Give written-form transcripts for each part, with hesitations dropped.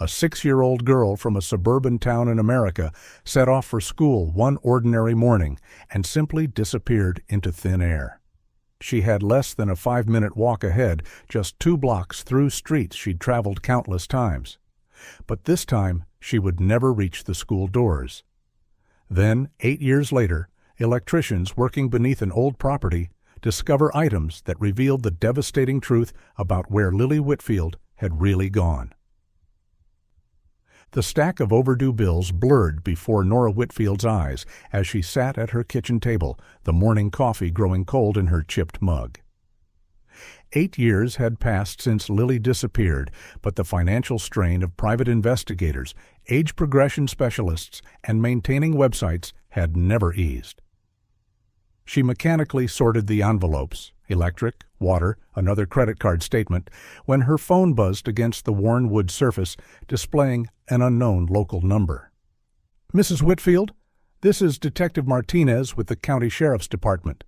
A 6-year-old girl from a suburban town in America set off for school one ordinary morning and simply disappeared into thin air. She had less than a 5-minute walk ahead, just 2 blocks through streets she'd traveled countless times. But this time, she would never reach the school doors. Then, 8 years later, electricians working beneath an old property discover items that revealed the devastating truth about where Lily Whitfield had really gone. The stack of overdue bills blurred before Nora Whitfield's eyes as she sat at her kitchen table, the morning coffee growing cold in her chipped mug. 8 years had passed since Lily disappeared, but the financial strain of private investigators, age progression specialists, and maintaining websites had never eased. She mechanically sorted the envelopes, electric, water, another credit card statement, when her phone buzzed against the worn wood surface, displaying an unknown local number. "Mrs. Whitfield, this is Detective Martinez with the County Sheriff's Department."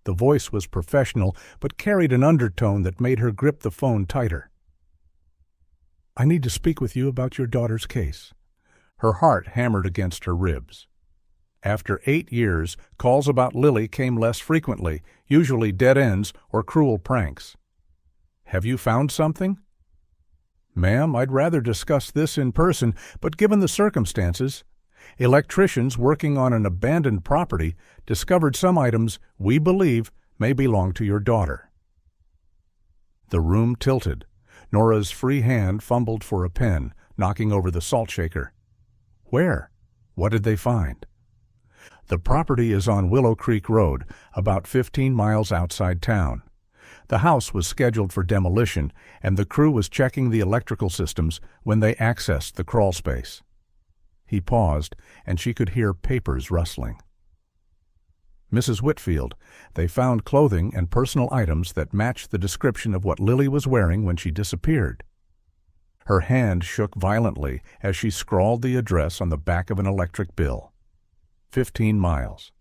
The voice was professional, but carried an undertone that made her grip the phone tighter. "I need to speak with you about your daughter's case." Her heart hammered against her ribs. After 8 years, calls about Lily came less frequently, usually dead ends or cruel pranks. "Have you found something?" "Ma'am, I'd rather discuss this in person, but given the circumstances, electricians working on an abandoned property discovered some items we believe may belong to your daughter." The room tilted. Nora's free hand fumbled for a pen, knocking over the salt shaker. "Where? What did they find?" "The property is on Willow Creek Road, about 15 miles outside town. The house was scheduled for demolition, and the crew was checking the electrical systems when they accessed the crawlspace." He paused, and she could hear papers rustling. "Mrs. Whitfield, they found clothing and personal items that matched the description of what Lily was wearing when she disappeared." Her hand shook violently as she scrawled the address on the back of an electric bill. 15 miles.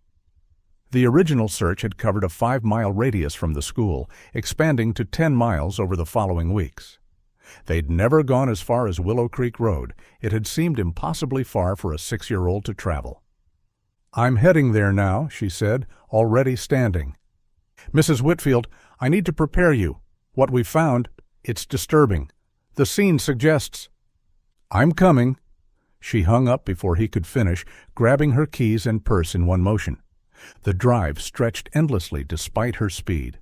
The original search had covered a 5-mile radius from the school, expanding to 10 miles over the following weeks. They'd never gone as far as Willow Creek Road. It had seemed impossibly far for a 6-year-old to travel. "I'm heading there now," she said, already standing. "Mrs. Whitfield, I need to prepare you. What we found, it's disturbing. The scene suggests—" "I'm coming." She hung up before he could finish, grabbing her keys and purse in one motion. The drive stretched endlessly despite her speed.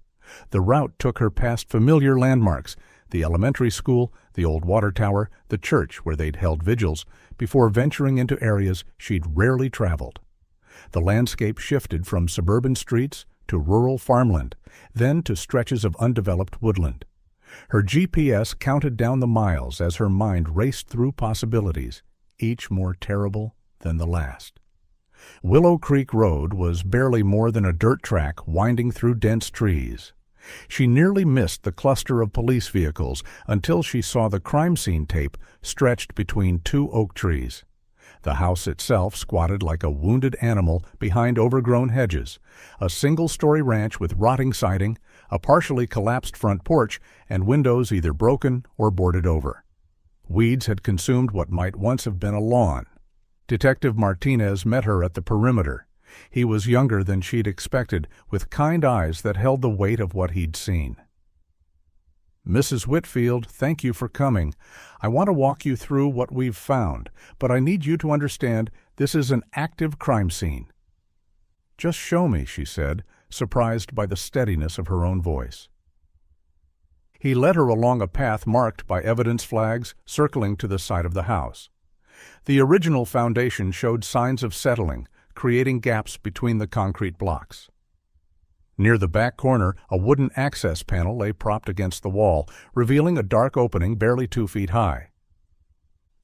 The route took her past familiar landmarks, the elementary school, the old water tower, the church where they'd held vigils, before venturing into areas she'd rarely traveled. The landscape shifted from suburban streets to rural farmland, then to stretches of undeveloped woodland. Her GPS counted down the miles as her mind raced through possibilities, each more terrible than the last. Willow Creek Road was barely more than a dirt track winding through dense trees. She nearly missed the cluster of police vehicles until she saw the crime scene tape stretched between 2 oak trees. The house itself squatted like a wounded animal behind overgrown hedges, a single-story ranch with rotting siding, a partially collapsed front porch, and windows either broken or boarded over. Weeds had consumed what might once have been a lawn. Detective Martinez met her at the perimeter. He was younger than she'd expected, with kind eyes that held the weight of what he'd seen. "Mrs. Whitfield, thank you for coming. I want to walk you through what we've found, but I need you to understand this is an active crime scene." "Just show me," she said, surprised by the steadiness of her own voice. He led her along a path marked by evidence flags circling to the side of the house. The original foundation showed signs of settling, creating gaps between the concrete blocks. Near the back corner, a wooden access panel lay propped against the wall, revealing a dark opening barely 2 feet high.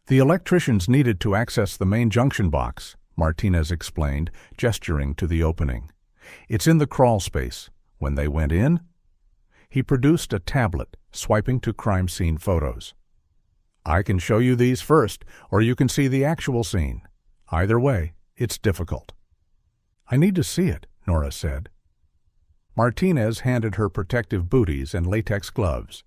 "The electricians needed to access the main junction box," Martinez explained, gesturing to the opening. "It's in the crawl space. When they went in—" He produced a tablet, swiping to crime scene photos. "I can show you these first, or you can see the actual scene. Either way, it's difficult." "I need to see it," Nora said. Martinez handed her protective booties and latex gloves.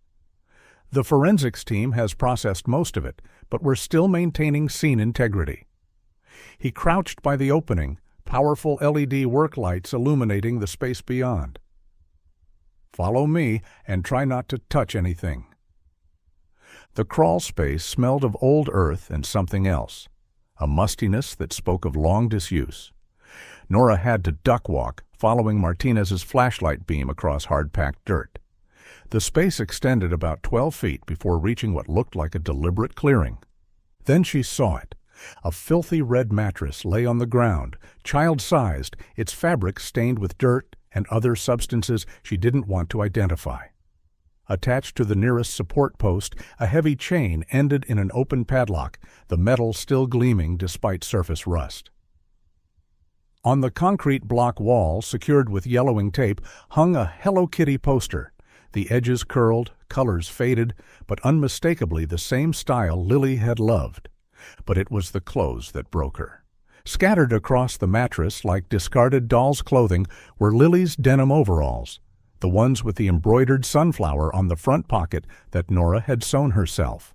The forensics team has processed most of it, but we're still maintaining scene integrity. He crouched by the opening, powerful LED work lights illuminating the space beyond. Follow me and try not to touch anything. The crawlspace smelled of old earth and something else, a mustiness that spoke of long disuse. Nora had to duck walk, following Martinez's flashlight beam across hard-packed dirt. The space extended about 12 feet before reaching what looked like a deliberate clearing. Then she saw it. A filthy red mattress lay on the ground, child-sized, its fabric stained with dirt and other substances she didn't want to identify. Attached to the nearest support post, a heavy chain ended in an open padlock, the metal still gleaming despite surface rust. On the concrete block wall, secured with yellowing tape, hung a Hello Kitty poster. The edges curled, colors faded, but unmistakably the same style Lily had loved. But it was the clothes that broke her. Scattered across the mattress like discarded doll's clothing were Lily's denim overalls, the ones with the embroidered sunflower on the front pocket that Nora had sewn herself.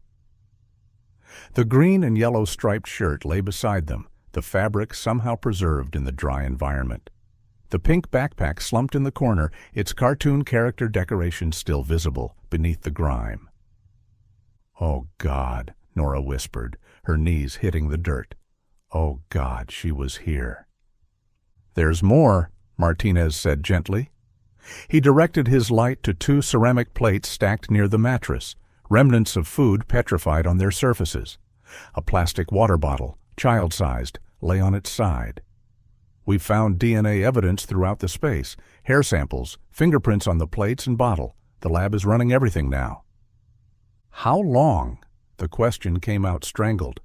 The green and yellow striped shirt lay beside them, the fabric somehow preserved in the dry environment. The pink backpack slumped in the corner, its cartoon character decoration still visible beneath the grime. "Oh, God," Nora whispered, her knees hitting the dirt. "Oh, God, she was here." "There's more," Martinez said gently. He directed his light to 2 ceramic plates stacked near the mattress, remnants of food petrified on their surfaces. A plastic water bottle, child-sized, lay on its side. "We found DNA evidence throughout the space, hair samples, fingerprints on the plates and bottle. The lab is running everything now." "How long?" The question came out strangled.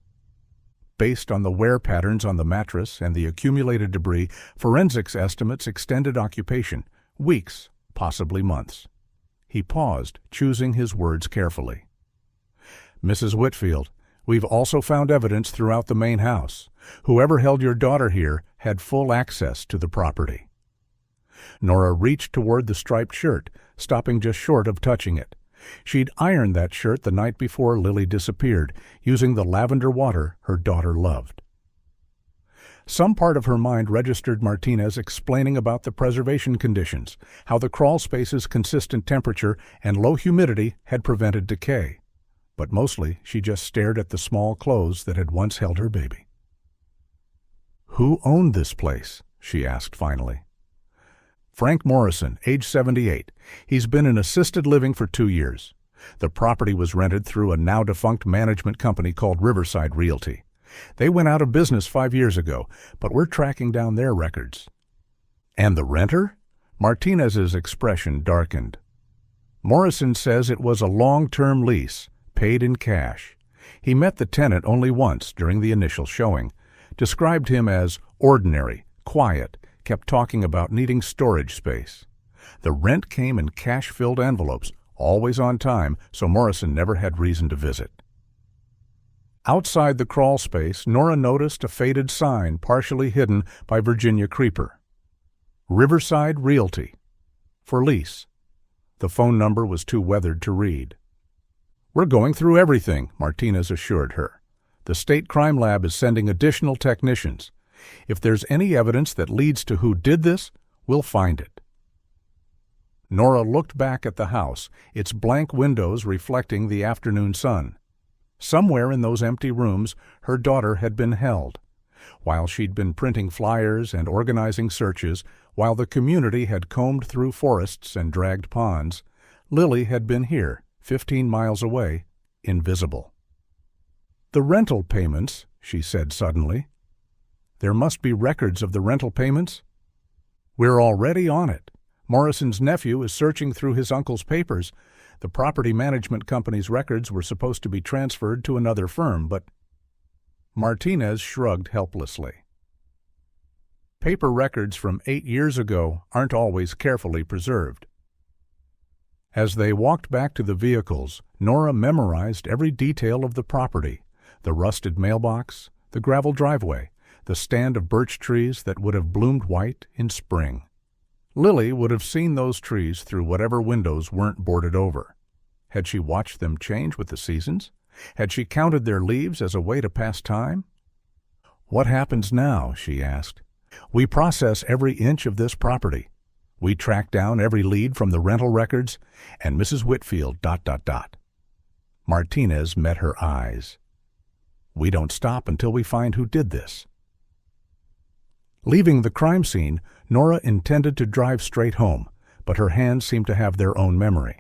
Based on the wear patterns on the mattress and the accumulated debris, forensics estimates extended occupation. Weeks, possibly months. He paused, choosing his words carefully. "Mrs. Whitfield, we've also found evidence throughout the main house. Whoever held your daughter here had full access to the property." Nora reached toward the striped shirt, stopping just short of touching it. She'd ironed that shirt the night before Lily disappeared, using the lavender water her daughter loved. Some part of her mind registered Martinez explaining about the preservation conditions, how the crawlspace's consistent temperature and low humidity had prevented decay. But mostly she just stared at the small clothes that had once held her baby. "Who owned this place?" she asked finally. "Frank Morrison, age 78. He's been in assisted living for 2 years. The property was rented through a now-defunct management company called Riverside Realty. They went out of business 5 years ago, but we're tracking down their records." "And the renter?" Martinez's expression darkened. "Morrison says it was a long-term lease, paid in cash. He met the tenant only once during the initial showing, described him as ordinary, quiet, kept talking about needing storage space. The rent came in cash-filled envelopes, always on time, so Morrison never had reason to visit." Outside the crawlspace, Nora noticed a faded sign partially hidden by Virginia creeper. Riverside Realty. For lease. The phone number was too weathered to read. "We're going through everything," Martinez assured her. "The state crime lab is sending additional technicians. If there's any evidence that leads to who did this, we'll find it." Nora looked back at the house, its blank windows reflecting the afternoon sun. Somewhere in those empty rooms, her daughter had been held. While she'd been printing flyers and organizing searches, while the community had combed through forests and dragged ponds, Lily had been here, 15 miles away, invisible. "The rental payments," she said suddenly. "There must be records of the rental payments?" "We're already on it. Morrison's nephew is searching through his uncle's papers. The property management company's records were supposed to be transferred to another firm, but—" Martinez shrugged helplessly. "Paper records from 8 years ago aren't always carefully preserved." As they walked back to the vehicles, Nora memorized every detail of the property: the rusted mailbox, the gravel driveway, the stand of birch trees that would have bloomed white in spring. Lily would have seen those trees through whatever windows weren't boarded over. Had she watched them change with the seasons? Had she counted their leaves as a way to pass time? "What happens now?" she asked. "We process every inch of this property. We track down every lead from the rental records, and Mrs. Whitfield ... Martinez met her eyes. "We don't stop until we find who did this." Leaving the crime scene, Nora intended to drive straight home, but her hands seemed to have their own memory.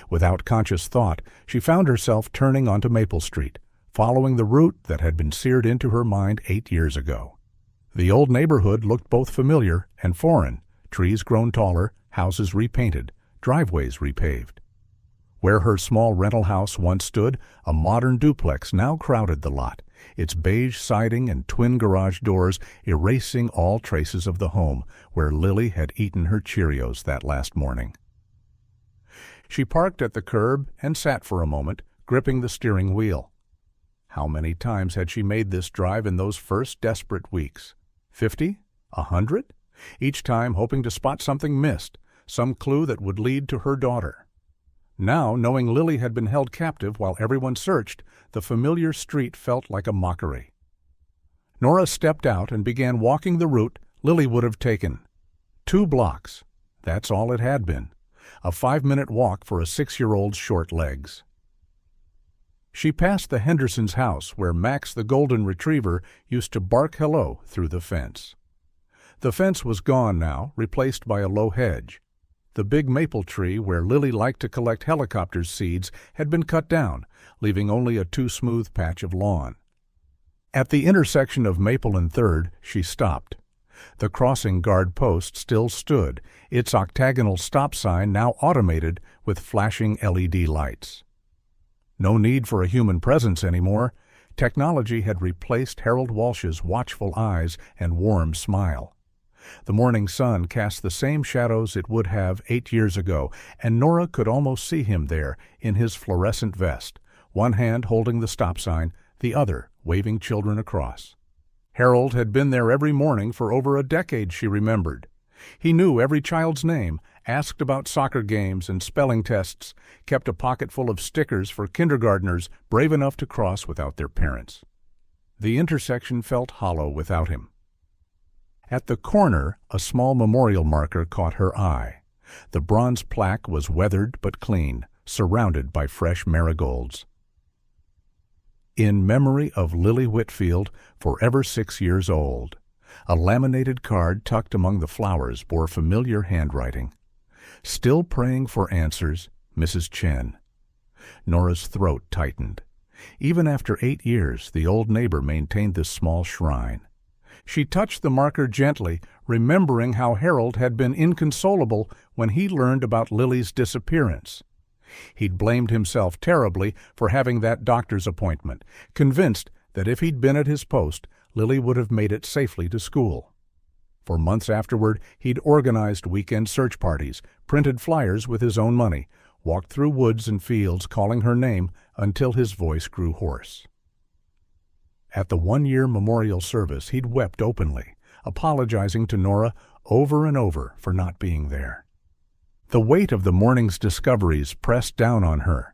Without conscious thought, she found herself turning onto Maple Street, following the route that had been seared into her mind 8 years ago. The old neighborhood looked both familiar and foreign, trees grown taller, houses repainted, driveways repaved. Where her small rental house once stood, a modern duplex now crowded the lot, its beige siding and twin garage doors erasing all traces of the home where Lily had eaten her Cheerios that last morning. She parked at the curb and sat for a moment, gripping the steering wheel. How many times had she made this drive in those first desperate weeks? 50? 100? Each time hoping to spot something missed, some clue that would lead to her daughter. Now, knowing Lily had been held captive while everyone searched, the familiar street felt like a mockery. Nora stepped out and began walking the route Lily would have taken. 2 blocks. That's all it had been. A 5-minute walk for a 6-year-old's short legs. She passed the Hendersons' house where Max the golden retriever used to bark hello through the fence. The fence was gone now, replaced by a low hedge. The big maple tree where Lily liked to collect helicopters' seeds had been cut down, leaving only a too-smooth patch of lawn. At the intersection of Maple and 3rd, she stopped. The crossing guard post still stood, its octagonal stop sign now automated with flashing LED lights. No need for a human presence anymore. Technology had replaced Harold Walsh's watchful eyes and warm smile. The morning sun cast the same shadows it would have 8 years ago, and Nora could almost see him there in his fluorescent vest, one hand holding the stop sign, the other waving children across. Harold had been there every morning for over a decade, she remembered. He knew every child's name, asked about soccer games and spelling tests, kept a pocket full of stickers for kindergartners brave enough to cross without their parents. The intersection felt hollow without him. At the corner, a small memorial marker caught her eye. The bronze plaque was weathered but clean, surrounded by fresh marigolds. In memory of Lily Whitfield, forever 6 years old. A laminated card tucked among the flowers bore familiar handwriting. Still praying for answers, Mrs. Chen. Nora's throat tightened. Even after 8 years, the old neighbor maintained this small shrine. She touched the marker gently, remembering how Harold had been inconsolable when he learned about Lily's disappearance. He'd blamed himself terribly for having that doctor's appointment, convinced that if he'd been at his post, Lily would have made it safely to school. For months afterward, he'd organized weekend search parties, printed flyers with his own money, walked through woods and fields calling her name until his voice grew hoarse. At the 1-year memorial service, he'd wept openly, apologizing to Nora over and over for not being there. The weight of the morning's discoveries pressed down on her.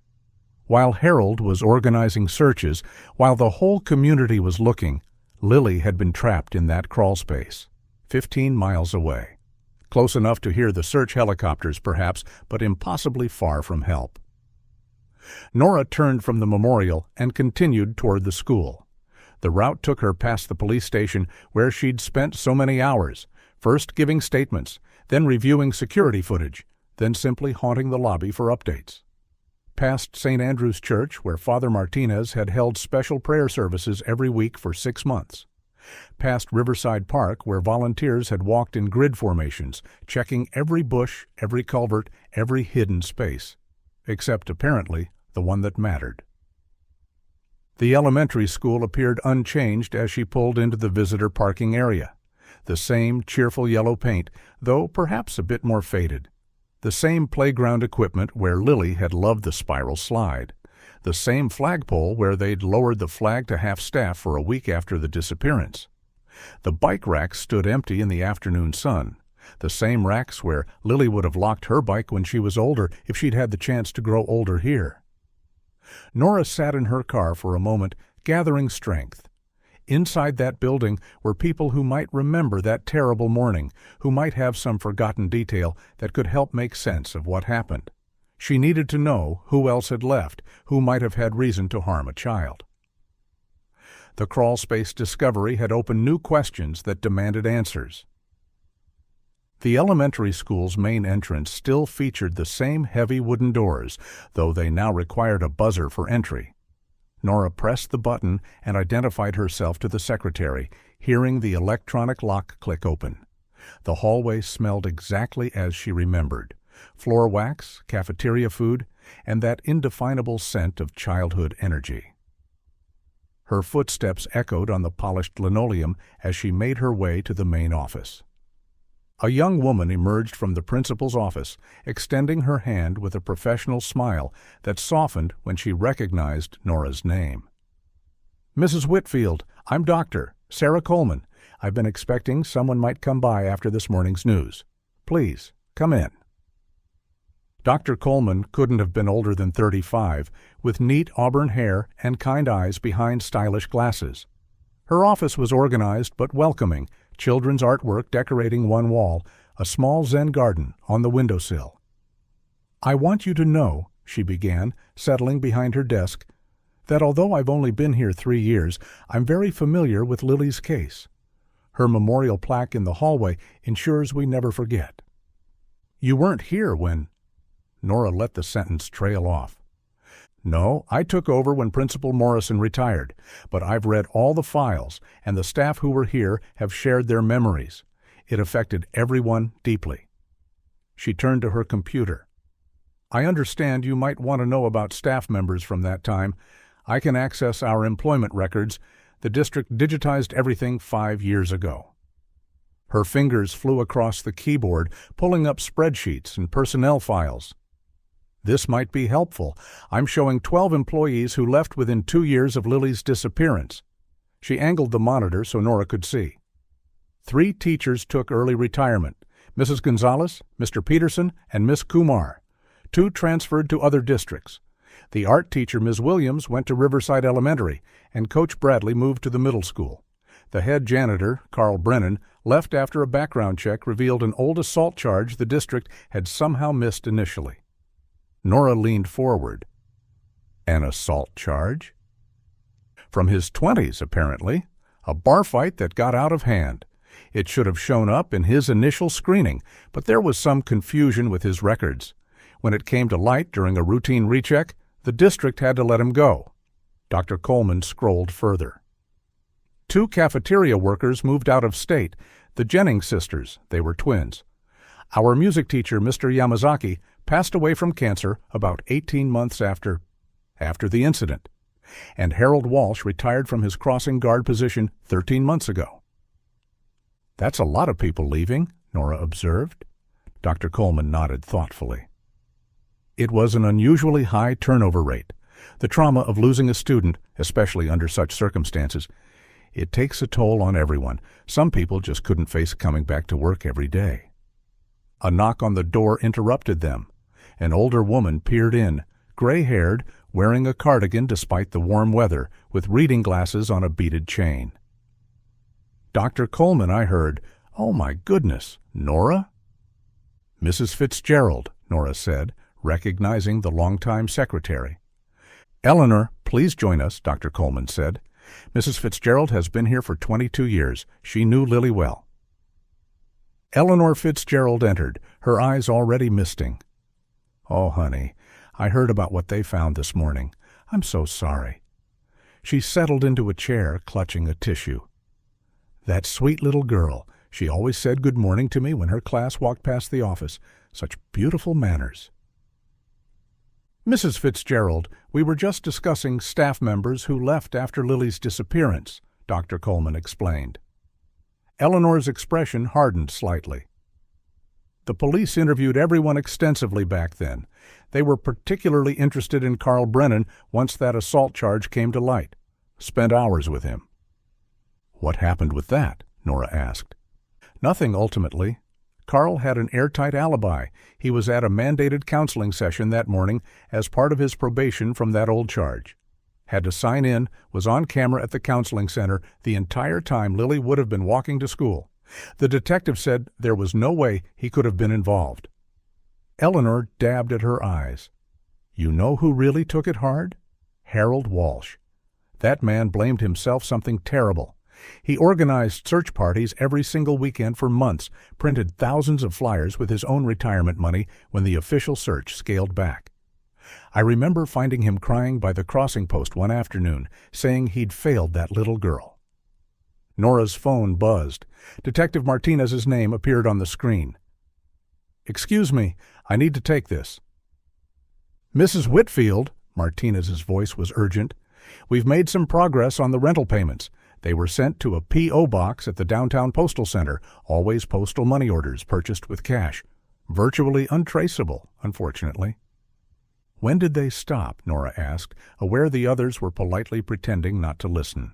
While Harold was organizing searches, while the whole community was looking, Lily had been trapped in that crawlspace, 15 miles away. Close enough to hear the search helicopters, perhaps, but impossibly far from help. Nora turned from the memorial and continued toward the school. The route took her past the police station where she'd spent so many hours, first giving statements, then reviewing security footage, then simply haunting the lobby for updates. Past St. Andrew's Church, where Father Martinez had held special prayer services every week for 6 months. Past Riverside Park, where volunteers had walked in grid formations, checking every bush, every culvert, every hidden space, except apparently the one that mattered. The elementary school appeared unchanged as she pulled into the visitor parking area. The same cheerful yellow paint, though perhaps a bit more faded. The same playground equipment where Lily had loved the spiral slide. The same flagpole where they'd lowered the flag to half-staff for a week after the disappearance. The bike racks stood empty in the afternoon sun. The same racks where Lily would have locked her bike when she was older if she'd had the chance to grow older here. Nora sat in her car for a moment, gathering strength. Inside that building were people who might remember that terrible morning, who might have some forgotten detail that could help make sense of what happened. She needed to know who else had left, who might have had reason to harm a child. The Crawlspace discovery had opened new questions that demanded answers. The elementary school's main entrance still featured the same heavy wooden doors, though they now required a buzzer for entry. Nora pressed the button and identified herself to the secretary, hearing the electronic lock click open. The hallway smelled exactly as she remembered: floor wax, cafeteria food, and that indefinable scent of childhood energy. Her footsteps echoed on the polished linoleum as she made her way to the main office. A young woman emerged from the principal's office, extending her hand with a professional smile that softened when she recognized Nora's name. "Mrs. Whitfield, I'm Dr. Sarah Coleman. I've been expecting someone might come by after this morning's news. Please, come in." Dr. Coleman couldn't have been older than 35, with neat auburn hair and kind eyes behind stylish glasses. Her office was organized but welcoming, children's artwork decorating one wall, a small Zen garden on the windowsill. "I want you to know," she began, settling behind her desk, "that although I've only been here 3 years, I'm very familiar with Lily's case. Her memorial plaque in the hallway ensures we never forget." "You weren't here when—" Nora let the sentence trail off. "No, I took over when Principal Morrison retired, but I've read all the files, and the staff who were here have shared their memories. It affected everyone deeply." She turned to her computer. "I understand you might want to know about staff members from that time. I can access our employment records. The district digitized everything 5 years ago." Her fingers flew across the keyboard, pulling up spreadsheets and personnel files. "This might be helpful. I'm showing 12 employees who left within 2 years of Lily's disappearance." She angled the monitor so Nora could see. 3 teachers took early retirement: Mrs. Gonzalez, Mr. Peterson, and Miss Kumar. 2 transferred to other districts. The art teacher, Ms. Williams, went to Riverside Elementary, and Coach Bradley moved to the middle school. The head janitor, Carl Brennan, left after a background check revealed an old assault charge the district had somehow missed initially. Nora leaned forward. An assault charge? From his 20s, apparently. A bar fight that got out of hand. It should have shown up in his initial screening, but there was some confusion with his records. When it came to light during a routine recheck, the district had to let him go. Dr. Coleman scrolled further. 2 cafeteria workers moved out of state, the Jennings sisters. They were twins. Our music teacher, Mr. Yamazaki, passed away from cancer about 18 months after the incident, and Harold Walsh retired from his crossing guard position 13 months ago. "That's a lot of people leaving," Nora observed. Dr. Coleman nodded thoughtfully. It was an unusually high turnover rate. The trauma of losing a student, especially under such circumstances, it takes a toll on everyone. Some people just couldn't face coming back to work every day. A knock on the door interrupted them. An older woman peered in, gray-haired, wearing a cardigan despite the warm weather, with reading glasses on a beaded chain. "Dr. Coleman, I heard. Oh, my goodness. Nora?" "Mrs. Fitzgerald," Nora said, recognizing the longtime secretary. "Eleanor, please join us," Dr. Coleman said. "Mrs. Fitzgerald has been here for 22 years. She knew Lily well." Eleanor Fitzgerald entered, her eyes already misting. "Oh, honey, I heard about what they found this morning. I'm so sorry." She settled into a chair, clutching a tissue. "That sweet little girl. She always said good morning to me when her class walked past the office. Such beautiful manners." "Mrs. Fitzgerald, we were just discussing staff members who left after Lily's disappearance," Dr. Coleman explained. Eleanor's expression hardened slightly. "The police interviewed everyone extensively back then. They were particularly interested in Carl Brennan once that assault charge came to light. Spent hours with him." "What happened with that?" Nora asked. "Nothing ultimately. Carl had an airtight alibi. He was at a mandated counseling session that morning as part of his probation from that old charge. Had to sign in, was on camera at the counseling center the entire time Lily would have been walking to school. The detective said there was no way he could have been involved. Eleanor dabbed at her eyes. You know who really took it hard? Harold Walsh. That man blamed himself something terrible. He organized search parties every single weekend for months, printed thousands of flyers with his own retirement money when the official search scaled back. I remember finding him crying by the crossing post one afternoon, saying he'd failed that little girl. Nora's phone buzzed. Detective Martinez's name appeared on the screen. "Excuse me, I need to take this." "Mrs. Whitfield," Martinez's voice was urgent, "we've made some progress on the rental payments. They were sent to a P.O. box at the downtown postal center, always postal money orders purchased with cash. Virtually untraceable, unfortunately." "When did they stop?" Nora asked, aware the others were politely pretending not to listen.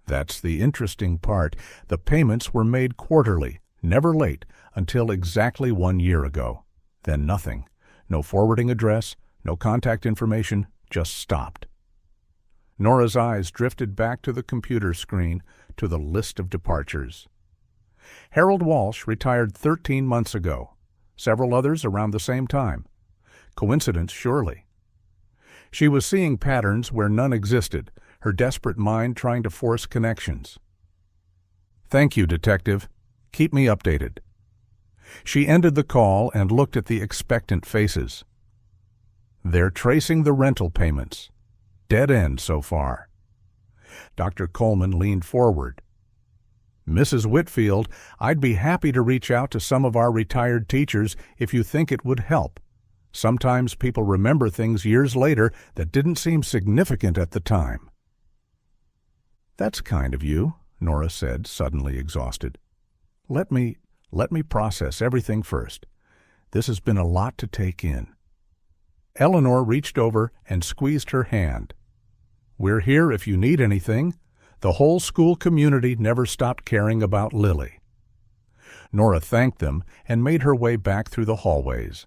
"That's the interesting part. The payments were made quarterly, never late, until exactly 1 year ago. Then nothing. No forwarding address, no contact information, just stopped." Nora's eyes drifted back to the computer screen, to the list of departures. Harold Walsh retired 13 months ago. Several others around the same time. Coincidence, surely. She was seeing patterns where none existed, her desperate mind trying to force connections. "Thank you, Detective. Keep me updated." She ended the call and looked at the expectant faces. They're tracing the rental payments. Dead end so far. Dr. Coleman leaned forward. "Mrs. Whitfield, I'd be happy to reach out to some of our retired teachers if you think it would help. Sometimes people remember things years later that didn't seem significant at the time." "That's kind of you," Nora said, suddenly exhausted. Let me process everything first. This has been a lot to take in." Eleanor reached over and squeezed her hand. "We're here if you need anything. The whole school community never stopped caring about Lily." Nora thanked them and made her way back through the hallways.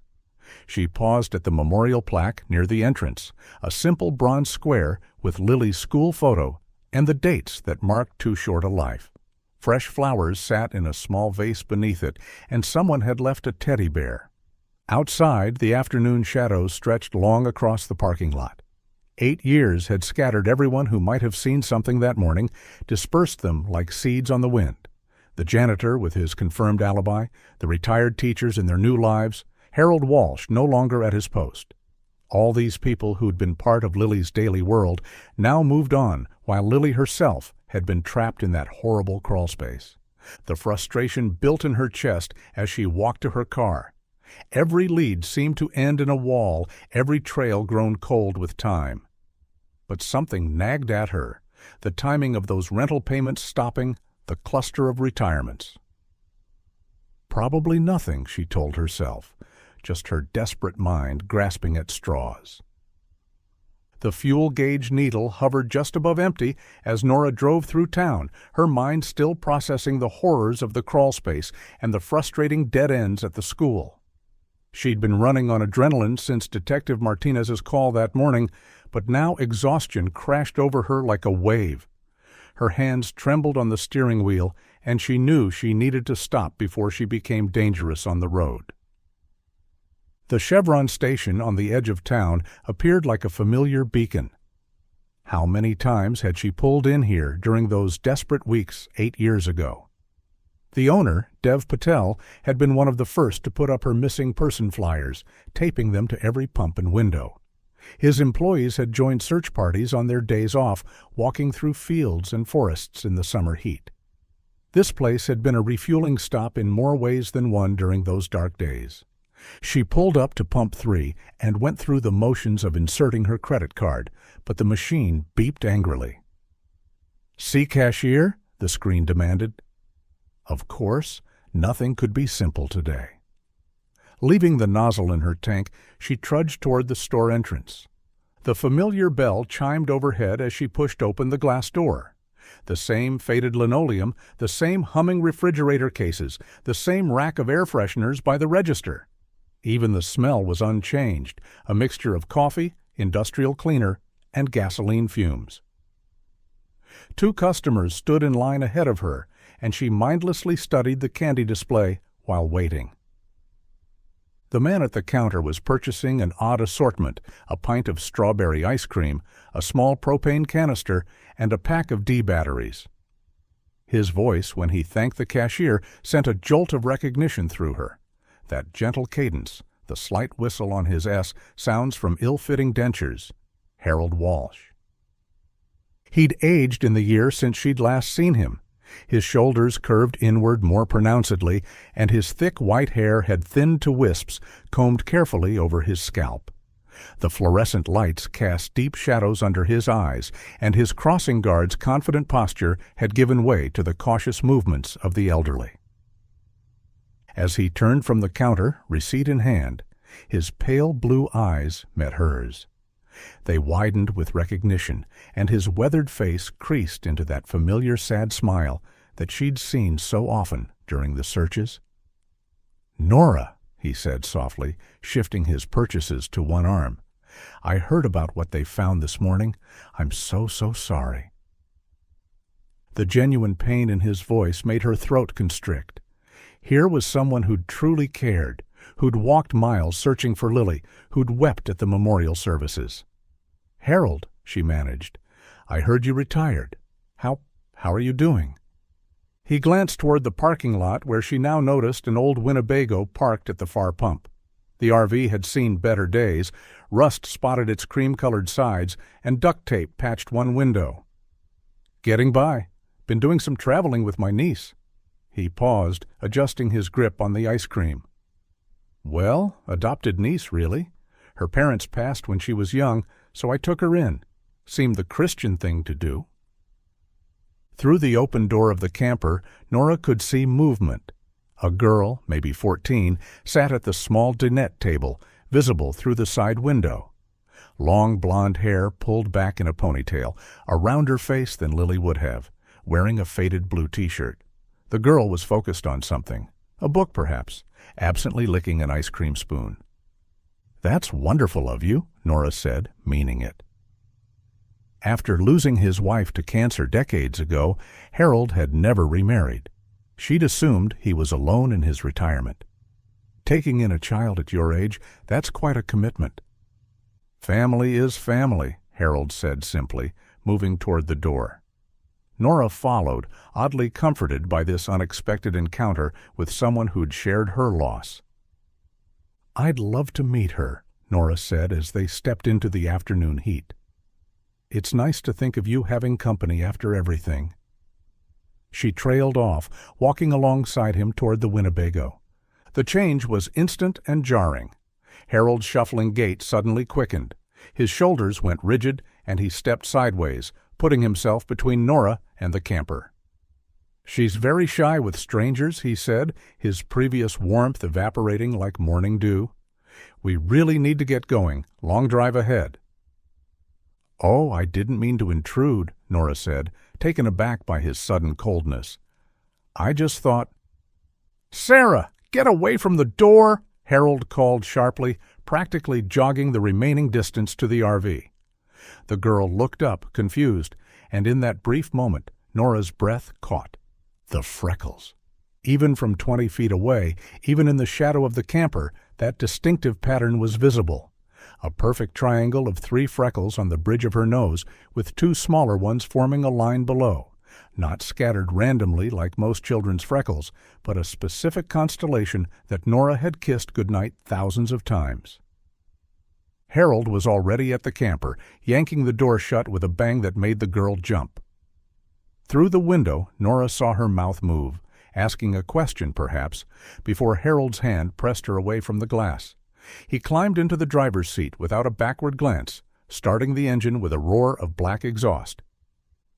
She paused at the memorial plaque near the entrance, a simple bronze square with Lily's school photo and the dates that marked too short a life. Fresh flowers sat in a small vase beneath it, and someone had left a teddy bear. Outside, the afternoon shadows stretched long across the parking lot. 8 years had scattered everyone who might have seen something that morning, dispersed them like seeds on the wind. The janitor with his confirmed alibi, the retired teachers in their new lives, Harold Walsh no longer at his post. All these people who'd been part of Lily's daily world now moved on, while Lily herself had been trapped in that horrible crawlspace. The frustration built in her chest as she walked to her car. Every lead seemed to end in a wall, every trail grown cold with time. But something nagged at her, the timing of those rental payments stopping, the cluster of retirements. Probably nothing, she told herself, just her desperate mind grasping at straws. The fuel gauge needle hovered just above empty as Nora drove through town, her mind still processing the horrors of the crawlspace and the frustrating dead ends at the school. She'd been running on adrenaline since Detective Martinez's call that morning, but now exhaustion crashed over her like a wave. Her hands trembled on the steering wheel, and she knew she needed to stop before she became dangerous on the road. The Chevron station on the edge of town appeared like a familiar beacon. How many times had she pulled in here during those desperate weeks 8 years ago? The owner, Dev Patel, had been one of the first to put up her missing person flyers, taping them to every pump and window. His employees had joined search parties on their days off, walking through fields and forests in the summer heat. This place had been a refueling stop in more ways than one during those dark days. She pulled up to pump 3 and went through the motions of inserting her credit card, but the machine beeped angrily. "See cashier?" the screen demanded. Of course, nothing could be simple today. Leaving the nozzle in her tank, she trudged toward the store entrance. The familiar bell chimed overhead as she pushed open the glass door. The same faded linoleum, the same humming refrigerator cases, the same rack of air fresheners by the register. Even the smell was unchanged, a mixture of coffee, industrial cleaner, and gasoline fumes. 2 customers stood in line ahead of her, and she mindlessly studied the candy display while waiting. The man at the counter was purchasing an odd assortment, a pint of strawberry ice cream, a small propane canister, and a pack of D batteries. His voice, when he thanked the cashier, sent a jolt of recognition through her. That gentle cadence, the slight whistle on his S, sounds from ill-fitting dentures. Harold Walsh. He'd aged in the year since she'd last seen him. His shoulders curved inward more pronouncedly, and his thick white hair had thinned to wisps, combed carefully over his scalp. The fluorescent lights cast deep shadows under his eyes, and his crossing guard's confident posture had given way to the cautious movements of the elderly. As he turned from the counter, receipt in hand, his pale blue eyes met hers. They widened with recognition, and his weathered face creased into that familiar sad smile that she'd seen so often during the searches. "Nora," he said softly, shifting his purchases to one arm. "I heard about what they found this morning. I'm so sorry." The genuine pain in his voice made her throat constrict. Here was someone who'd truly cared, who'd walked miles searching for Lily, who'd wept at the memorial services. "Harold," she managed, "I heard you retired. How are you doing?" He glanced toward the parking lot where she now noticed an old Winnebago parked at the far pump. The RV had seen better days. Rust spotted its cream-colored sides, and duct tape patched one window. "Getting by. Been doing some traveling with my niece." He paused, adjusting his grip on the ice cream. "Well, adopted niece, really. Her parents passed when she was young, so I took her in. Seemed the Christian thing to do." Through the open door of the camper, Nora could see movement. A girl, maybe 14, sat at the small dinette table, visible through the side window. Long blonde hair pulled back in a ponytail, a rounder face than Lily would have, wearing a faded blue t-shirt. The girl was focused on something, a book perhaps, absently licking an ice cream spoon. "That's wonderful of you," Nora said, meaning it. After losing his wife to cancer decades ago, Harold had never remarried. She'd assumed he was alone in his retirement. Taking in a child at your age, that's quite a commitment. "Family is family," Harold said simply, moving toward the door. Nora followed, oddly comforted by this unexpected encounter with someone who'd shared her loss. "I'd love to meet her," Nora said as they stepped into the afternoon heat. "It's nice to think of you having company after everything." She trailed off, walking alongside him toward the Winnebago. The change was instant and jarring. Harold's shuffling gait suddenly quickened. His shoulders went rigid, and he stepped sideways, putting himself between Nora and the camper. "She's very shy with strangers," he said, his previous warmth evaporating like morning dew. "We really need to get going. Long drive ahead." "Oh, I didn't mean to intrude," Nora said, taken aback by his sudden coldness. "I just thought—" "Sarah, get away from the door!" Harold called sharply, practically jogging the remaining distance to the RV. The girl looked up, confused, and in that brief moment, Nora's breath caught. The freckles. Even from 20 feet away, even in the shadow of the camper, that distinctive pattern was visible. A perfect triangle of 3 freckles on the bridge of her nose, with 2 smaller ones forming a line below. Not scattered randomly like most children's freckles, but a specific constellation that Nora had kissed goodnight thousands of times. Harold was already at the camper, yanking the door shut with a bang that made the girl jump. Through the window, Nora saw her mouth move, asking a question perhaps, before Harold's hand pressed her away from the glass. He climbed into the driver's seat without a backward glance, starting the engine with a roar of black exhaust.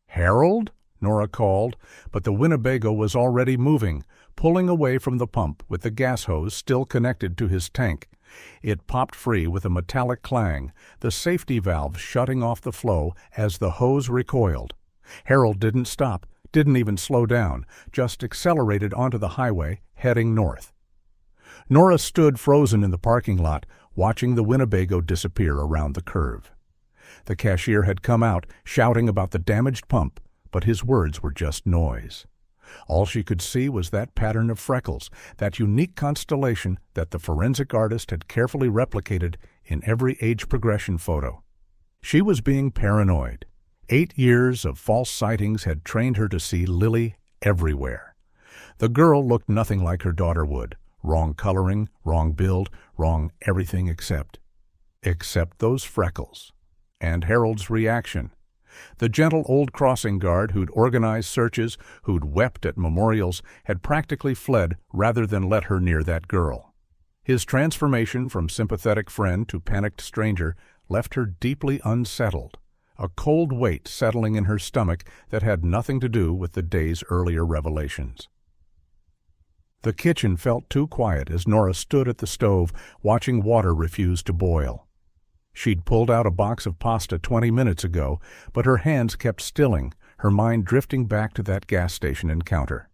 "Harold?" Nora called, but the Winnebago was already moving, pulling away from the pump with the gas hose still connected to his tank. It popped free with a metallic clang, the safety valve shutting off the flow as the hose recoiled. Harold didn't stop, didn't even slow down, just accelerated onto the highway, heading north. Nora stood frozen in the parking lot, watching the Winnebago disappear around the curve. The cashier had come out, shouting about the damaged pump, but his words were just noise. All she could see was that pattern of freckles, that unique constellation that the forensic artist had carefully replicated in every age progression photo. She was being paranoid. 8 years of false sightings had trained her to see Lily everywhere. The girl looked nothing like her daughter would. Wrong coloring, wrong build, wrong everything except those freckles. And Harold's reaction. The gentle old crossing guard who'd organized searches, who'd wept at memorials, had practically fled rather than let her near that girl. His transformation from sympathetic friend to panicked stranger left her deeply unsettled, a cold weight settling in her stomach that had nothing to do with the day's earlier revelations. The kitchen felt too quiet as Nora stood at the stove, watching water refuse to boil. She'd pulled out a box of pasta 20 minutes ago, but her hands kept stilling, her mind drifting back to that gas station encounter.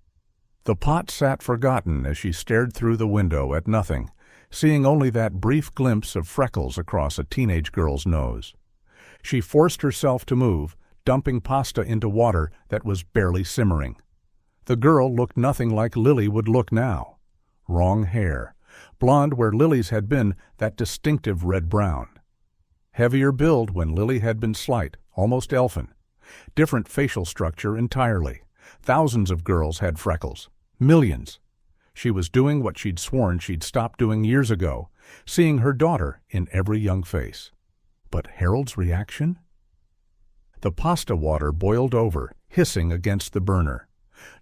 The pot sat forgotten as she stared through the window at nothing, seeing only that brief glimpse of freckles across a teenage girl's nose. She forced herself to move, dumping pasta into water that was barely simmering. The girl looked nothing like Lily would look now. Wrong hair. Blonde where Lily's had been that distinctive red-brown. Heavier build when Lily had been slight, almost elfin. Different facial structure entirely. Thousands of girls had freckles. Millions. She was doing what she'd sworn she'd stopped doing years ago, seeing her daughter in every young face. But Harold's reaction? The pasta water boiled over, hissing against the burner.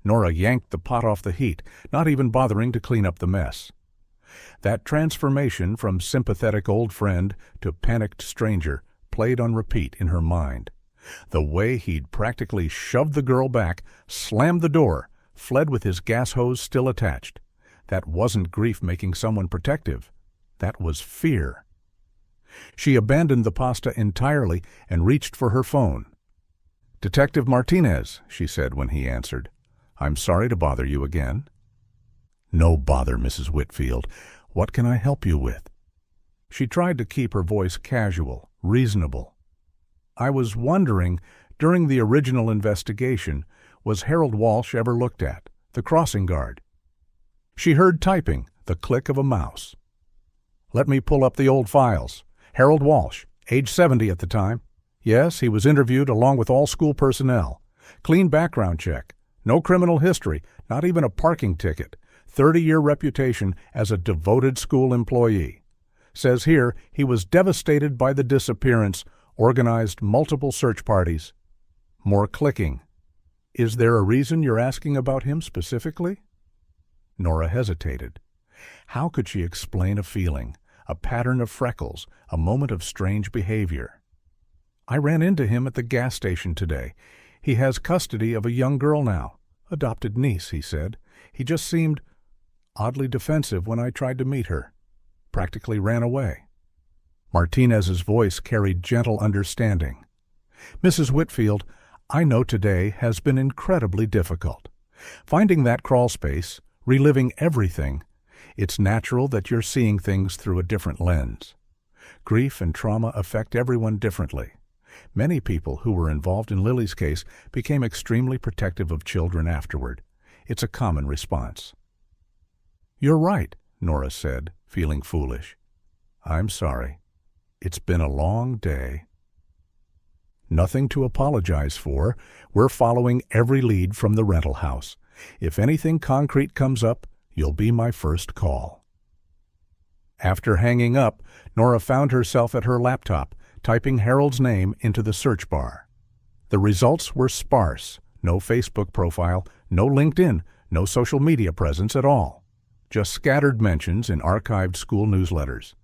Nora yanked the pot off the heat, not even bothering to clean up the mess. That transformation from sympathetic old friend to panicked stranger played on repeat in her mind. The way he'd practically shoved the girl back, slammed the door, fled with his gas hose still attached. That wasn't grief making someone protective. That was fear. She abandoned the pasta entirely and reached for her phone. "Detective Martinez," she said when he answered. "I'm sorry to bother you again." "No bother, Mrs. Whitfield. What can I help you with?" She tried to keep her voice casual, reasonable. "I was wondering, during the original investigation, was Harold Walsh ever looked at, the crossing guard?" She heard typing, the click of a mouse. "Let me pull up the old files. Harold Walsh, age 70 at the time. Yes, he was interviewed along with all school personnel. Clean background check. No criminal history, not even a parking ticket. 30-year reputation as a devoted school employee. Says here he was devastated by the disappearance, organized multiple search parties." More clicking. "Is there a reason you're asking about him specifically?" Nora hesitated. How could she explain a feeling, a pattern of freckles, a moment of strange behavior? "I ran into him at the gas station today. He has custody of a young girl now. Adopted niece," he said. "He just seemed oddly defensive when I tried to meet her. Practically ran away." Martinez's voice carried gentle understanding. "Mrs. Whitfield, I know today has been incredibly difficult. Finding that crawlspace, reliving everything, it's natural that you're seeing things through a different lens. Grief and trauma affect everyone differently. Many people who were involved in Lily's case became extremely protective of children afterward. It's a common response." "You're right," Nora said, feeling foolish. "I'm sorry. It's been a long day." "Nothing to apologize for. We're following every lead from the rental house. If anything concrete comes up, you'll be my first call." After hanging up, Nora found herself at her laptop, typing Harold's name into the search bar. The results were sparse. No Facebook profile, no LinkedIn, no social media presence at all. Just scattered mentions in archived school newsletters.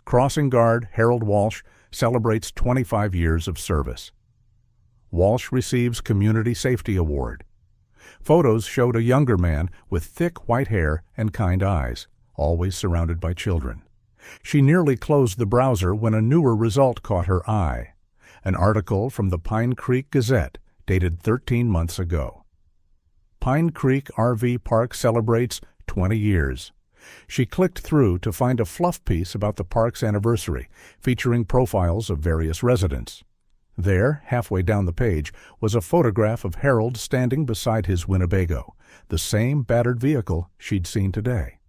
Crossing guard Harold Walsh celebrates 25 years of service. Walsh receives Community Safety Award. Photos showed a younger man with thick white hair and kind eyes, always surrounded by children. She nearly closed the browser when a newer result caught her eye. An article from the Pine Creek Gazette, dated 13 months ago. Pine Creek RV Park celebrates 20 years. She clicked through to find a fluff piece about the park's anniversary, featuring profiles of various residents. There, halfway down the page, was a photograph of Harold standing beside his Winnebago, the same battered vehicle she'd seen today.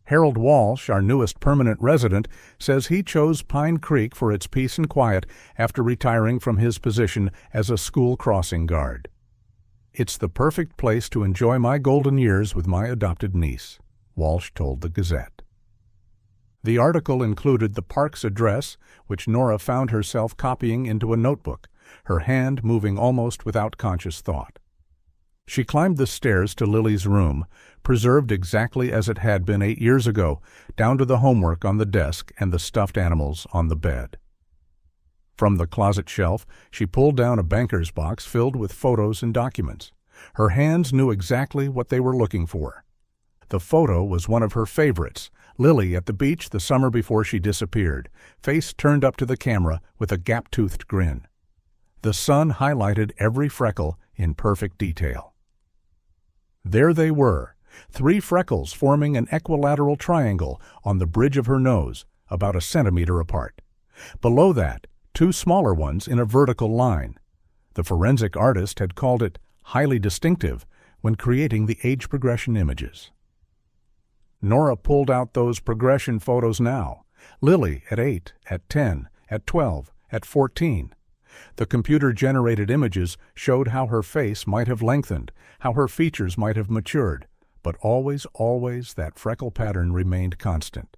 Harold Walsh, our newest permanent resident, says he chose Pine Creek for its peace and quiet after retiring from his position as a school crossing guard. "It's the perfect place to enjoy my golden years with my adopted niece," Walsh told the Gazette. The article included the park's address, which Nora found herself copying into a notebook, her hand moving almost without conscious thought. She climbed the stairs to Lily's room, preserved exactly as it had been 8 years ago, down to the homework on the desk and the stuffed animals on the bed. From the closet shelf, she pulled down a banker's box filled with photos and documents. Her hands knew exactly what they were looking for. The photo was one of her favorites, Lily at the beach the summer before she disappeared, face turned up to the camera with a gap-toothed grin. The sun highlighted every freckle in perfect detail. There they were, 3 freckles forming an equilateral triangle on the bridge of her nose, about a centimeter apart. Below that, 2 smaller ones in a vertical line. The forensic artist had called it highly distinctive when creating the age progression images. Nora pulled out those progression photos now. Lily at 8, at 10, at 12, at 14. The computer-generated images showed how her face might have lengthened, how her features might have matured, but always that freckle pattern remained constant.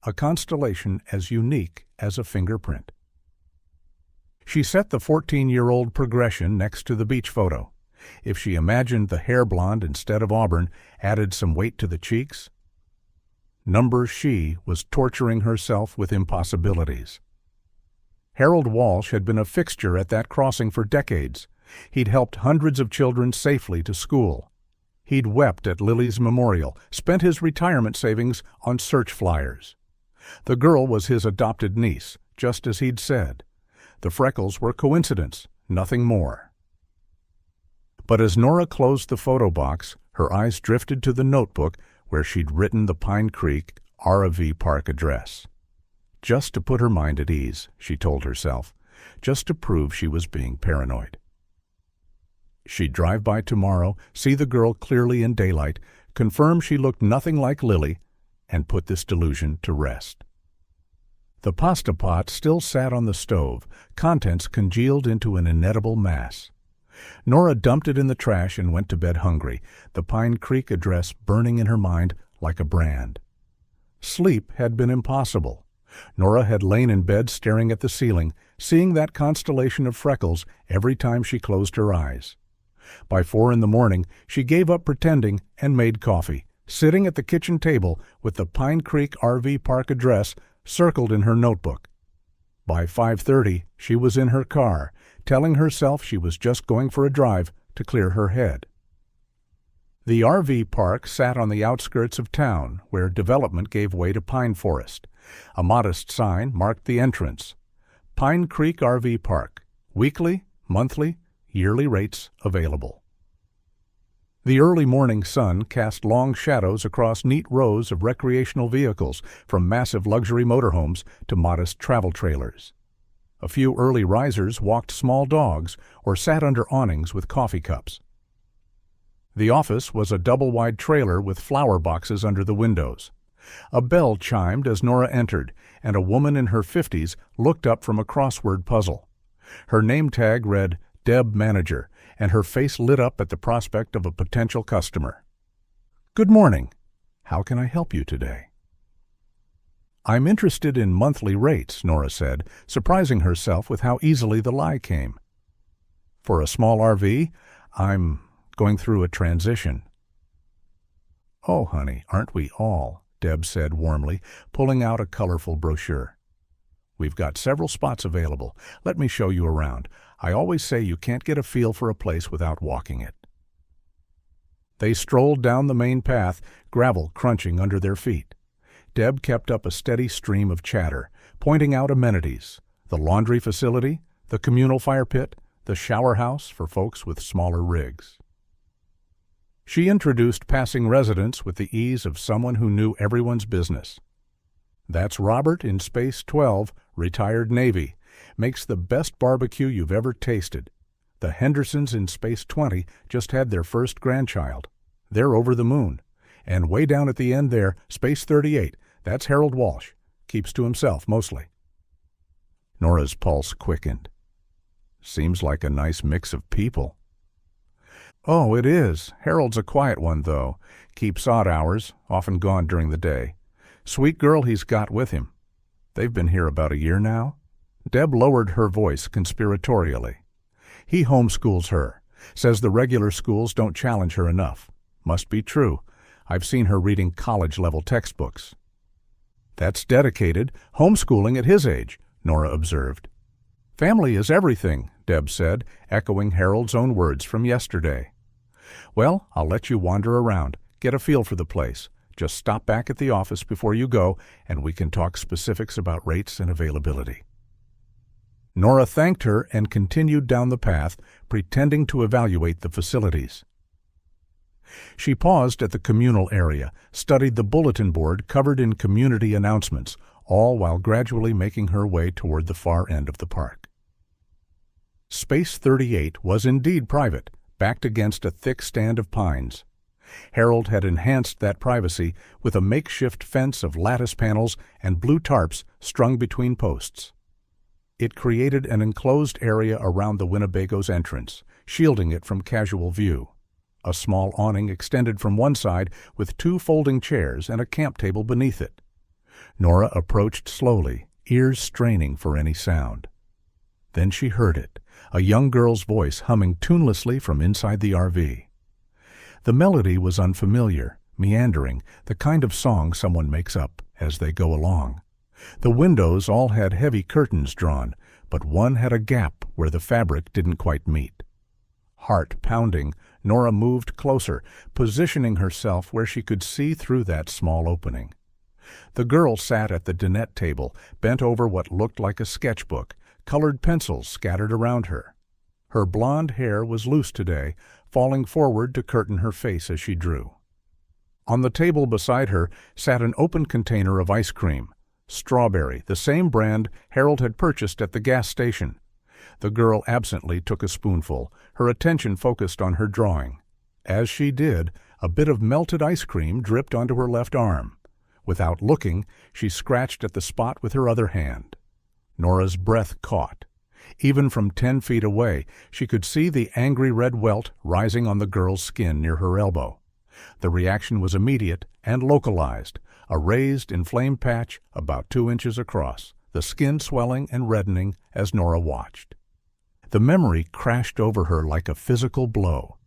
A constellation as unique as a fingerprint. She set the 14-year-old progression next to the beach photo. If she imagined the hair blonde instead of auburn added some weight to the cheeks, Number She was torturing herself with impossibilities. Harold Walsh had been a fixture at that crossing for decades. He'd helped hundreds of children safely to school. He'd wept at Lily's memorial, spent his retirement savings on search flyers. The girl was his adopted niece, just as he'd said. The freckles were coincidence, nothing more. But as Nora closed the photo box, her eyes drifted to the notebook where she'd written the Pine Creek RV Park address. Just to put her mind at ease, she told herself, just to prove she was being paranoid. She'd drive by tomorrow, see the girl clearly in daylight, confirm she looked nothing like Lily, and put this delusion to rest. The pasta pot still sat on the stove, contents congealed into an inedible mass. Nora dumped it in the trash and went to bed hungry, the Pine Creek address burning in her mind like a brand. Sleep had been impossible. Nora had lain in bed staring at the ceiling, seeing that constellation of freckles every time she closed her eyes. By 4 a.m, she gave up pretending and made coffee, sitting at the kitchen table with the Pine Creek RV Park address circled in her notebook. By 5:30, she was in her car, telling herself she was just going for a drive to clear her head. The RV park sat on the outskirts of town, where development gave way to pine forest. A modest sign marked the entrance. Pine Creek RV Park. Weekly, monthly, yearly rates available. The early morning sun cast long shadows across neat rows of recreational vehicles, from massive luxury motorhomes to modest travel trailers. A few early risers walked small dogs or sat under awnings with coffee cups. The office was a double-wide trailer with flower boxes under the windows. A bell chimed as Nora entered, and a woman in her 50s looked up from a crossword puzzle. Her name tag read Deb Manager, and her face lit up at the prospect of a potential customer. "Good morning. How can I help you today?" "I'm interested in monthly rates," Nora said, surprising herself with how easily the lie came. "For a small RV, I'm going through a transition." "Oh, honey, aren't we all?" Deb said warmly, pulling out a colorful brochure. "We've got several spots available. Let me show you around. I always say you can't get a feel for a place without walking it." They strolled down the main path, gravel crunching under their feet. Deb kept up a steady stream of chatter, pointing out amenities: the laundry facility, the communal fire pit, the shower house for folks with smaller rigs. She introduced passing residents with the ease of someone who knew everyone's business. "That's Robert in Space 12, retired Navy. Makes the best barbecue you've ever tasted. The Hendersons in Space 20 just had their first grandchild. They're over the moon. And way down at the end there, Space 38, that's Harold Walsh. Keeps to himself, mostly." Nora's pulse quickened. "Seems like a nice mix of people." "Oh, it is. Harold's a quiet one, though. Keeps odd hours, often gone during the day. Sweet girl he's got with him. They've been here about a year now." Deb lowered her voice conspiratorially. "He homeschools her. Says the regular schools don't challenge her enough. Must be true. I've seen her reading college-level textbooks." "That's dedicated. Homeschooling at his age," Nora observed. "Family is everything," Deb said, echoing Harold's own words from yesterday. "Well, I'll let you wander around, get a feel for the place. Just stop back at the office before you go, and we can talk specifics about rates and availability." Nora thanked her and continued down the path, pretending to evaluate the facilities. She paused at the communal area, studied the bulletin board covered in community announcements, all while gradually making her way toward the far end of the park. Space 38 was indeed private, backed against a thick stand of pines. Harold had enhanced that privacy with a makeshift fence of lattice panels and blue tarps strung between posts. It created an enclosed area around the Winnebago's entrance, shielding it from casual view. A small awning extended from one side with 2 folding chairs and a camp table beneath it. Nora approached slowly, ears straining for any sound. Then she heard it, a young girl's voice humming tunelessly from inside the RV. The melody was unfamiliar, meandering, the kind of song someone makes up as they go along. The windows all had heavy curtains drawn, but one had a gap where the fabric didn't quite meet. Heart pounding, Nora moved closer, positioning herself where she could see through that small opening. The girl sat at the dinette table, bent over what looked like a sketchbook, colored pencils scattered around her. Her blonde hair was loose today, falling forward to curtain her face as she drew. On the table beside her sat an open container of ice cream, strawberry, the same brand Harold had purchased at the gas station. The girl absently took a spoonful, her attention focused on her drawing. As she did, a bit of melted ice cream dripped onto her left arm. Without looking, she scratched at the spot with her other hand. Nora's breath caught. Even from 10 feet away, she could see the angry red welt rising on the girl's skin near her elbow. The reaction was immediate and localized, a raised, inflamed patch about 2 inches across, the skin swelling and reddening as Nora watched. The memory crashed over her like a physical blow.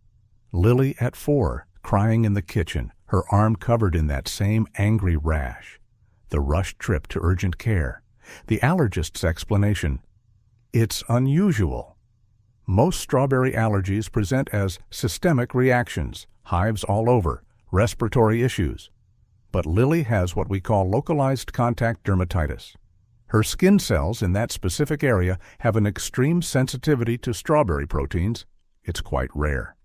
Lily at 4, crying in the kitchen, her arm covered in that same angry rash. The rushed trip to urgent care. The allergist's explanation. It's unusual. Most strawberry allergies present as systemic reactions, hives all over, respiratory issues. But Lily has what we call localized contact dermatitis. Her skin cells in that specific area have an extreme sensitivity to strawberry proteins. It's quite rare.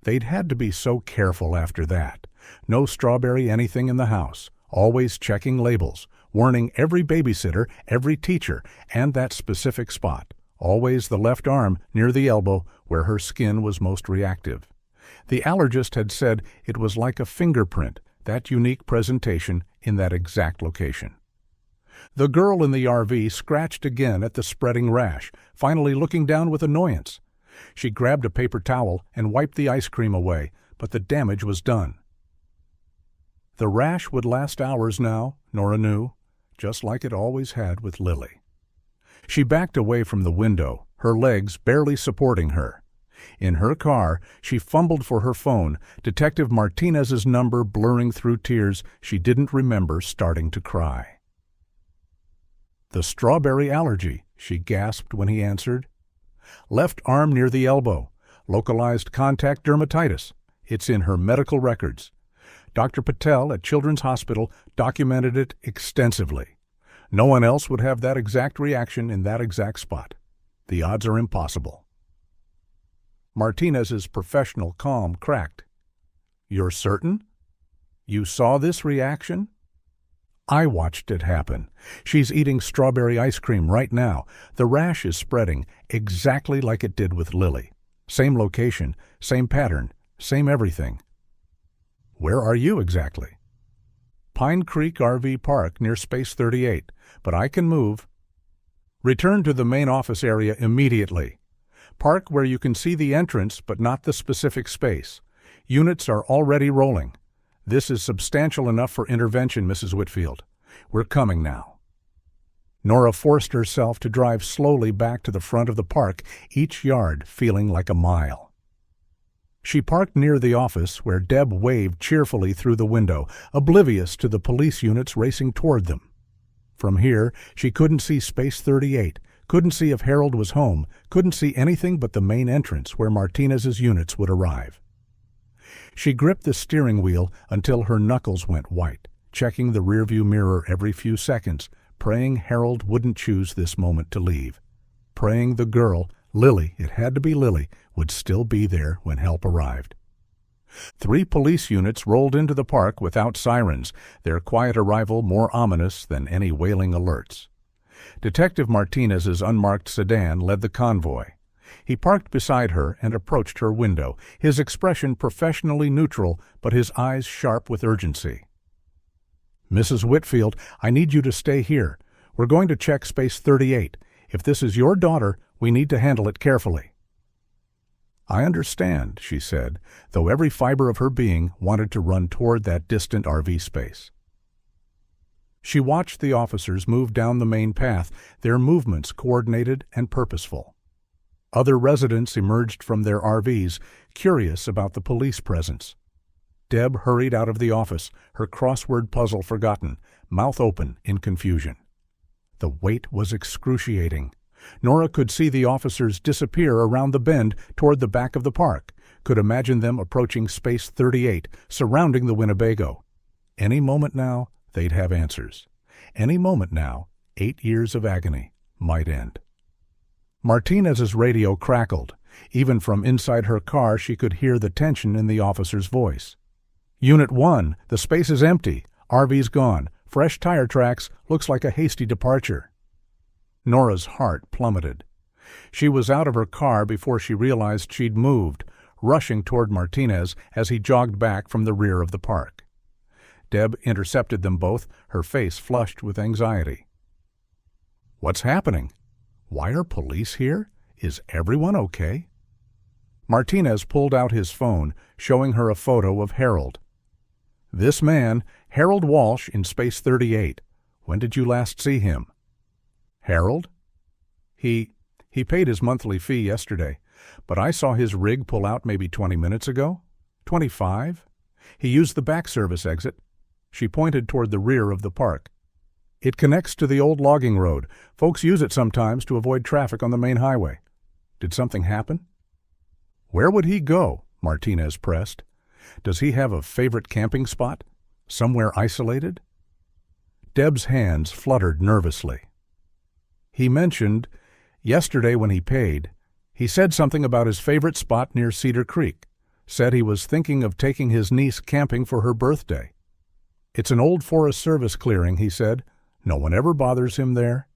They'd had to be so careful after that. No strawberry anything in the house, always checking labels, warning every babysitter, every teacher, and that specific spot, always the left arm near the elbow where her skin was most reactive. The allergist had said it was like a fingerprint, that unique presentation in that exact location. The girl in the RV scratched again at the spreading rash, finally looking down with annoyance. She grabbed a paper towel and wiped the ice cream away, but the damage was done. The rash would last hours now, Nora knew, just like it always had with Lily. She backed away from the window, her legs barely supporting her. In her car, she fumbled for her phone, Detective Martinez's number blurring through tears she didn't remember, starting to cry. "The strawberry allergy," she gasped when he answered. "Left arm near the elbow. Localized contact dermatitis. It's in her medical records. Dr. Patel at Children's Hospital documented it extensively. No one else would have that exact reaction in that exact spot. The odds are impossible." Martinez's professional calm cracked. "You're certain? You saw this reaction?" "I watched it happen. She's eating strawberry ice cream right now. The rash is spreading exactly like it did with Lily. Same location, same pattern, same everything." "Where are you exactly?" "Pine Creek RV Park near Space 38, but I can move." "Return to the main office area immediately. Park where you can see the entrance but not the specific space. Units are already rolling. This is substantial enough for intervention, Mrs. Whitfield. We're coming now." Nora forced herself to drive slowly back to the front of the park, each yard feeling like a mile. She parked near the office where Deb waved cheerfully through the window, oblivious to the police units racing toward them. From here, she couldn't see Space 38, couldn't see if Harold was home, couldn't see anything but the main entrance where Martinez's units would arrive. She gripped the steering wheel until her knuckles went white, checking the rearview mirror every few seconds, praying Harold wouldn't choose this moment to leave, praying the girl, Lily, it had to be Lily, would still be there when help arrived. 3 police units rolled into the park without sirens, their quiet arrival more ominous than any wailing alerts. Detective Martinez's unmarked sedan led the convoy. He parked beside her and approached her window, his expression professionally neutral, but his eyes sharp with urgency. "Mrs. Whitfield, I need you to stay here. We're going to check Space 38. If this is your daughter, we need to handle it carefully." "I understand," she said, though every fiber of her being wanted to run toward that distant RV space. She watched the officers move down the main path, their movements coordinated and purposeful. Other residents emerged from their RVs, curious about the police presence. Deb hurried out of the office, her crossword puzzle forgotten, mouth open in confusion. The wait was excruciating. Nora could see the officers disappear around the bend toward the back of the park, could imagine them approaching Space 38, surrounding the Winnebago. Any moment now, they'd have answers. Any moment now, 8 years of agony might end. Martinez's radio crackled. Even from inside her car, she could hear the tension in the officer's voice. "Unit 1, the space is empty. RV's gone. Fresh tire tracks. Looks like a hasty departure." Nora's heart plummeted. She was out of her car before she realized she'd moved, rushing toward Martinez as he jogged back from the rear of the park. Deb intercepted them both, her face flushed with anxiety. "What's happening? Why are police here? Is everyone okay?" Martinez pulled out his phone, showing her a photo of Harold. "This man, Harold Walsh in Space 38. When did you last see him?" "Harold? He paid his monthly fee yesterday, but I saw his rig pull out maybe 20 minutes ago. 25? He used the back service exit." She pointed toward the rear of the park. "It connects to the old logging road. Folks use it sometimes to avoid traffic on the main highway. Did something happen?" "Where would he go?" Martinez pressed. "Does he have a favorite camping spot? Somewhere isolated?" Deb's hands fluttered nervously. "He mentioned, yesterday when he paid, he said something about his favorite spot near Cedar Creek. Said he was thinking of taking his niece camping for her birthday. It's an old Forest Service clearing, he said. No one ever bothers him there."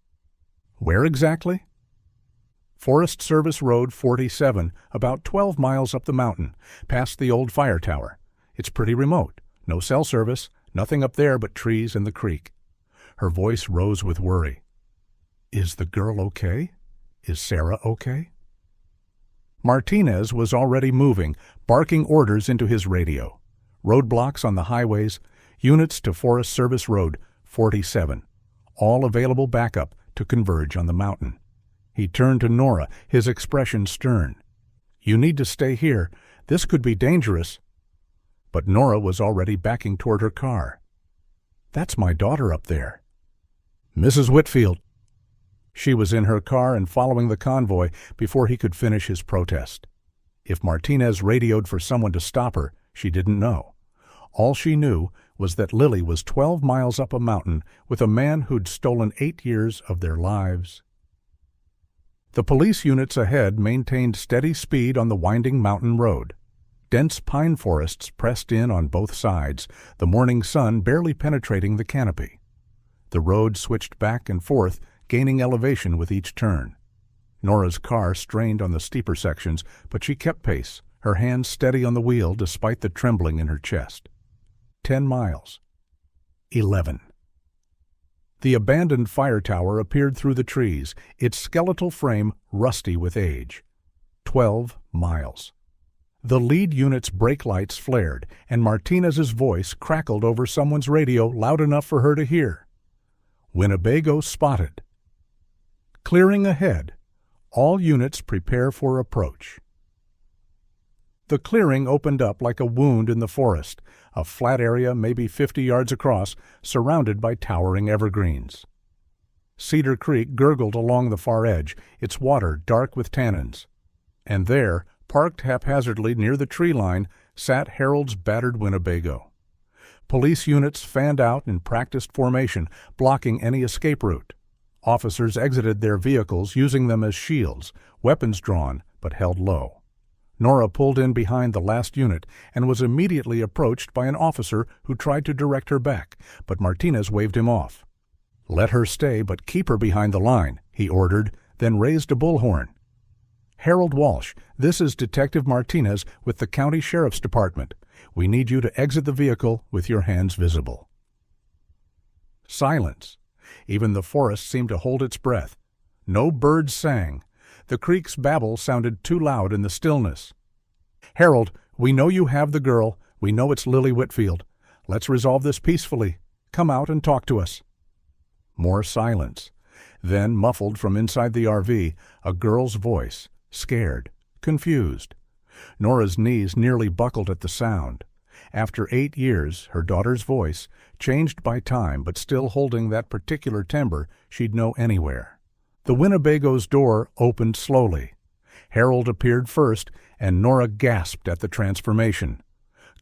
"Where exactly?" "Forest Service Road 47, about 12 miles up the mountain, past the old fire tower. It's pretty remote. No cell service, nothing up there but trees and the creek." Her voice rose with worry. "Is the girl okay? Is Sarah okay?" Martinez was already moving, barking orders into his radio. Roadblocks on the highways, units to Forest Service Road 47. All available backup to converge on the mountain. He turned to Nora, his expression stern. "You need to stay here. This could be dangerous." But Nora was already backing toward her car. "That's my daughter up there." "Mrs. Whitfield." She was in her car and following the convoy before he could finish his protest. If Martinez radioed for someone to stop her, she didn't know. All she knew was that Lily was 12 miles up a mountain with a man who'd stolen 8 years of their lives. The police units ahead maintained steady speed on the winding mountain road. Dense pine forests pressed in on both sides, the morning sun barely penetrating the canopy. The road switched back and forth, gaining elevation with each turn. Nora's car strained on the steeper sections, but she kept pace, her hands steady on the wheel despite the trembling in her chest. 10 miles. 11. The abandoned fire tower appeared through the trees, its skeletal frame rusty with age. 12 miles. The lead unit's brake lights flared, and Martinez's voice crackled over someone's radio loud enough for her to hear. Winnebago spotted. Clearing ahead. All units prepare for approach. The clearing opened up like a wound in the forest, a flat area maybe 50 yards across, surrounded by towering evergreens. Cedar Creek gurgled along the far edge, its water dark with tannins. And there, parked haphazardly near the tree line, sat Harold's battered Winnebago. Police units fanned out in practiced formation, blocking any escape route. Officers exited their vehicles using them as shields, weapons drawn but held low. Nora pulled in behind the last unit and was immediately approached by an officer who tried to direct her back, but Martinez waved him off. "Let her stay, but keep her behind the line," he ordered, then raised a bullhorn. "Harold Walsh, this is Detective Martinez with the County Sheriff's Department. We need you to exit the vehicle with your hands visible." Silence. Even the forest seemed to hold its breath. No birds sang. The creek's babble sounded too loud in the stillness. "Harold, we know you have the girl. We know it's Lily Whitfield. Let's resolve this peacefully. Come out and talk to us." More silence. Then, muffled from inside the RV, a girl's voice, scared, confused. Nora's knees nearly buckled at the sound. After 8 years, her daughter's voice, changed by time but still holding that particular timbre she'd know anywhere. The Winnebago's door opened slowly. Harold appeared first, and Nora gasped at the transformation.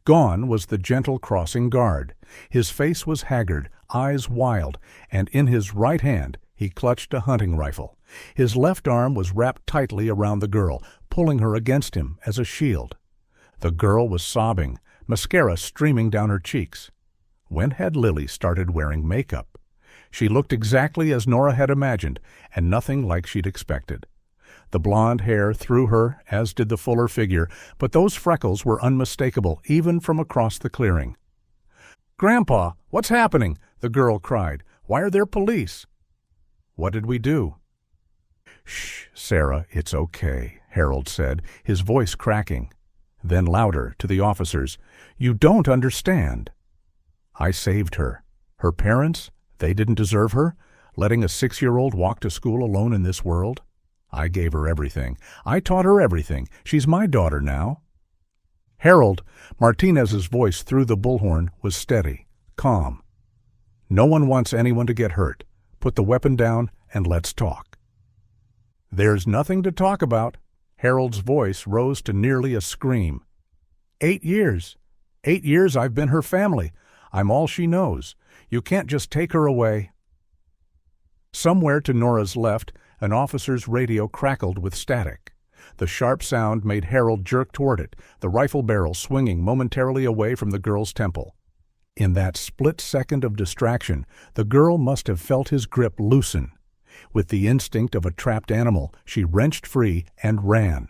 Gone was the gentle crossing guard. His face was haggard, eyes wild, and in his right hand he clutched a hunting rifle. His left arm was wrapped tightly around the girl, pulling her against him as a shield. The girl was sobbing, mascara streaming down her cheeks. When had Lily started wearing makeup? She looked exactly as Nora had imagined, and nothing like she'd expected. The blonde hair threw her, as did the fuller figure, but those freckles were unmistakable, even from across the clearing. "Grandpa, what's happening?" the girl cried. "Why are there police?" "What did we do?" "Shh, Sarah, it's okay," Harold said, his voice cracking. Then louder, to the officers, "You don't understand. I saved her. Her parents, they didn't deserve her, letting a 6-year-old walk to school alone in this world. I gave her everything. I taught her everything. She's my daughter now." "Harold," Martinez's voice through the bullhorn was steady, calm. "No one wants anyone to get hurt. Put the weapon down and let's talk." "There's nothing to talk about." Harold's voice rose to nearly a scream. 8 years. 8 years I've been her family. I'm all she knows. You can't just take her away." Somewhere to Nora's left, an officer's radio crackled with static. The sharp sound made Harold jerk toward it, the rifle barrel swinging momentarily away from the girl's temple. In that split second of distraction, the girl must have felt his grip loosen. With the instinct of a trapped animal, she wrenched free and ran.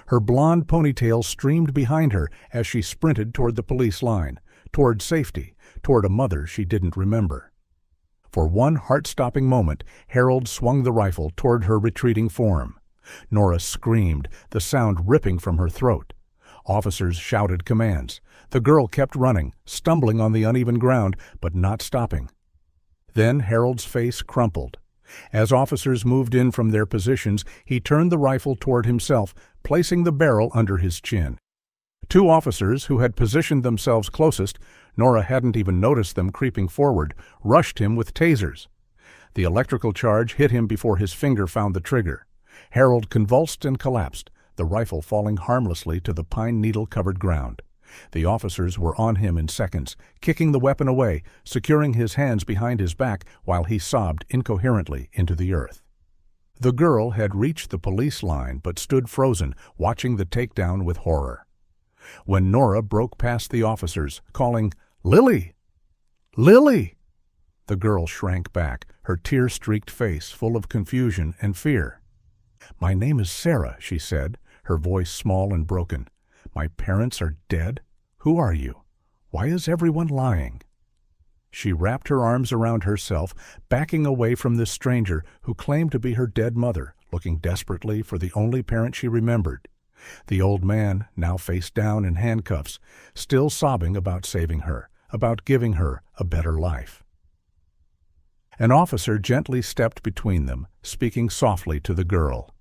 Her blonde ponytail streamed behind her as she sprinted toward the police line, toward safety, toward a mother she didn't remember. For one heart-stopping moment, Harold swung the rifle toward her retreating form. Nora screamed, the sound ripping from her throat. Officers shouted commands. The girl kept running, stumbling on the uneven ground, but not stopping. Then Harold's face crumpled. As officers moved in from their positions, he turned the rifle toward himself, placing the barrel under his chin. 2 officers who had positioned themselves closest, Nora hadn't even noticed them creeping forward, rushed him with tasers. The electrical charge hit him before his finger found the trigger. Harold convulsed and collapsed, the rifle falling harmlessly to the pine needle-covered ground. The officers were on him in seconds, kicking the weapon away, securing his hands behind his back while he sobbed incoherently into the earth. The girl had reached the police line but stood frozen, watching the takedown with horror. When Nora broke past the officers, calling, "Lily! Lily!" the girl shrank back, her tear-streaked face full of confusion and fear. "My name is Sarah," she said, her voice small and broken. "My parents are dead? Who are you? Why is everyone lying?" She wrapped her arms around herself, backing away from this stranger who claimed to be her dead mother, looking desperately for the only parent she remembered. The old man, now face down in handcuffs, still sobbing about saving her, about giving her a better life. An officer gently stepped between them, speaking softly to the girl.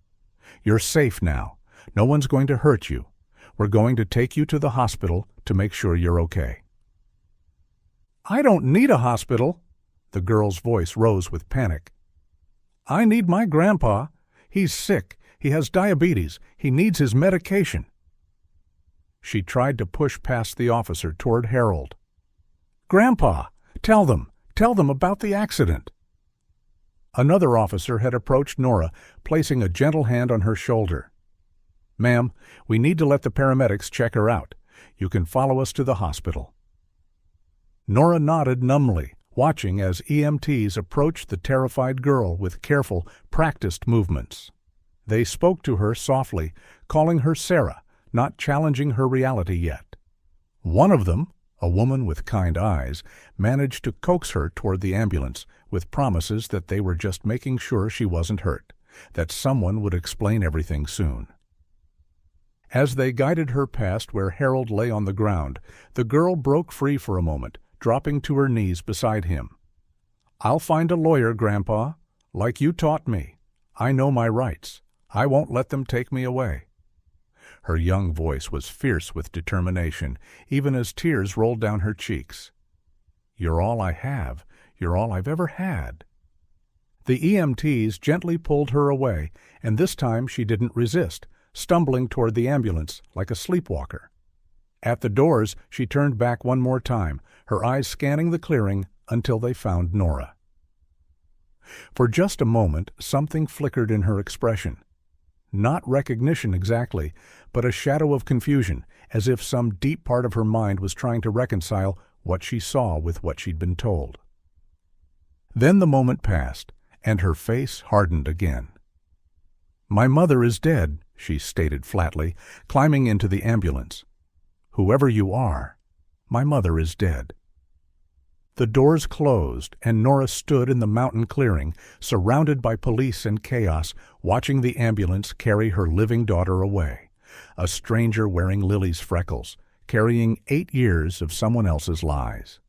"You're safe now. No one's going to hurt you. We're going to take you to the hospital to make sure you're okay." "I don't need a hospital." The girl's voice rose with panic. "I need my grandpa. He's sick. He has diabetes. He needs his medication." She tried to push past the officer toward Harold. "Grandpa, tell them about the accident." Another officer had approached Nora, placing a gentle hand on her shoulder. "Ma'am, we need to let the paramedics check her out. You can follow us to the hospital." Nora nodded numbly, watching as EMTs approached the terrified girl with careful, practiced movements. They spoke to her softly, calling her Sarah, not challenging her reality yet. One of them, a woman with kind eyes, managed to coax her toward the ambulance with promises that they were just making sure she wasn't hurt, that someone would explain everything soon. As they guided her past where Harold lay on the ground, the girl broke free for a moment, dropping to her knees beside him. "I'll find a lawyer, Grandpa, like you taught me. I know my rights. I won't let them take me away." Her young voice was fierce with determination, even as tears rolled down her cheeks. "You're all I have. You're all I've ever had." The EMTs gently pulled her away, and this time she didn't resist, stumbling toward the ambulance like a sleepwalker. At the doors, she turned back one more time, her eyes scanning the clearing until they found Nora. For just a moment, something flickered in her expression. Not recognition exactly, but a shadow of confusion, as if some deep part of her mind was trying to reconcile what she saw with what she'd been told. Then the moment passed, and her face hardened again. "My mother is dead," she stated flatly, climbing into the ambulance. "Whoever you are, my mother is dead." The doors closed, and Nora stood in the mountain clearing, surrounded by police and chaos, watching the ambulance carry her living daughter away, a stranger wearing Lily's freckles, carrying 8 years of someone else's lies.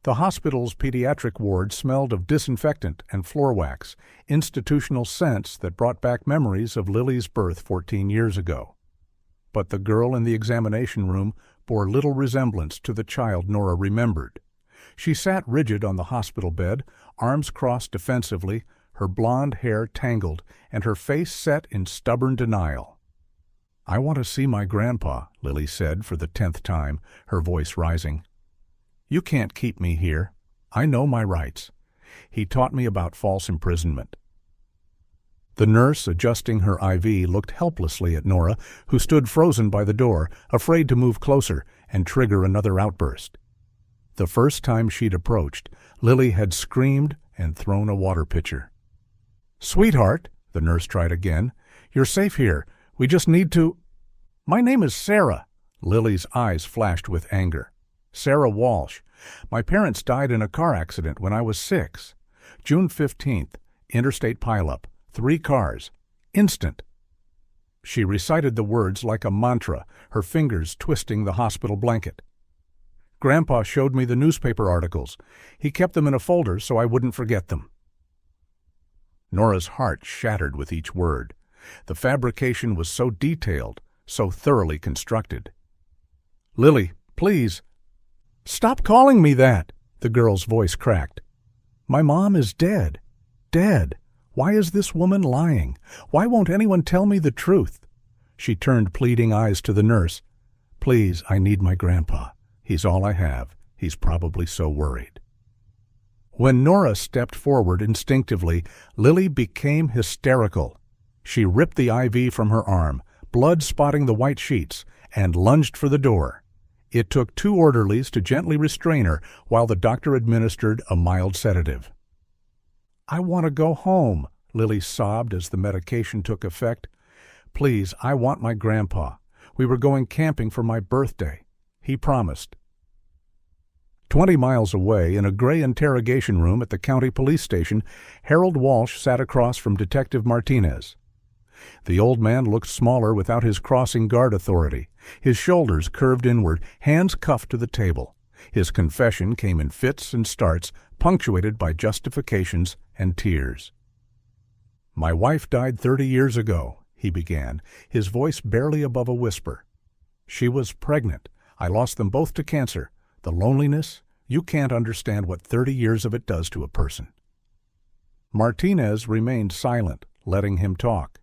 The hospital's pediatric ward smelled of disinfectant and floor wax, institutional scents that brought back memories of Lily's birth 14 years ago. But the girl in the examination room bore little resemblance to the child Nora remembered. She sat rigid on the hospital bed, arms crossed defensively, her blonde hair tangled, and her face set in stubborn denial. "I want to see my grandpa," Lily said for the 10th time, her voice rising. "You can't keep me here. I know my rights. He taught me about false imprisonment." The nurse adjusting her IV looked helplessly at Nora, who stood frozen by the door, afraid to move closer and trigger another outburst. The first time she'd approached, Lily had screamed and thrown a water pitcher. "Sweetheart," the nurse tried again, "you're safe here. We just need to—" "My name is Sarah." Lily's eyes flashed with anger. "Sarah Walsh. My parents died in a car accident when I was 6. June 15th, interstate pileup. 3 cars. Instant." She recited the words like a mantra, her fingers twisting the hospital blanket. "Grandpa showed me the newspaper articles. He kept them in a folder so I wouldn't forget them." Nora's heart shattered with each word. The fabrication was so detailed, so thoroughly constructed. "Lily, please." "Stop calling me that," the girl's voice cracked. "My mom is dead. Dead. Why is this woman lying? Why won't anyone tell me the truth?" She turned pleading eyes to the nurse. "Please, I need my grandpa. He's all I have. He's probably so worried." When Nora stepped forward instinctively, Lily became hysterical. She ripped the IV from her arm, blood spotting the white sheets, and lunged for the door. It took 2 orderlies to gently restrain her while the doctor administered a mild sedative. "I want to go home," Lily sobbed as the medication took effect. "Please, I want my grandpa. We were going camping for my birthday. He promised." 20 miles away, in a gray interrogation room at the county police station, Harold Walsh sat across from Detective Martinez. The old man looked smaller without his crossing guard authority, his shoulders curved inward, hands cuffed to the table. His confession came in fits and starts, punctuated by justifications and tears. "My wife died 30 years ago," he began, his voice barely above a whisper. "She was pregnant. I lost them both to cancer. The loneliness, you can't understand what 30 years of it does to a person." Martinez remained silent, letting him talk.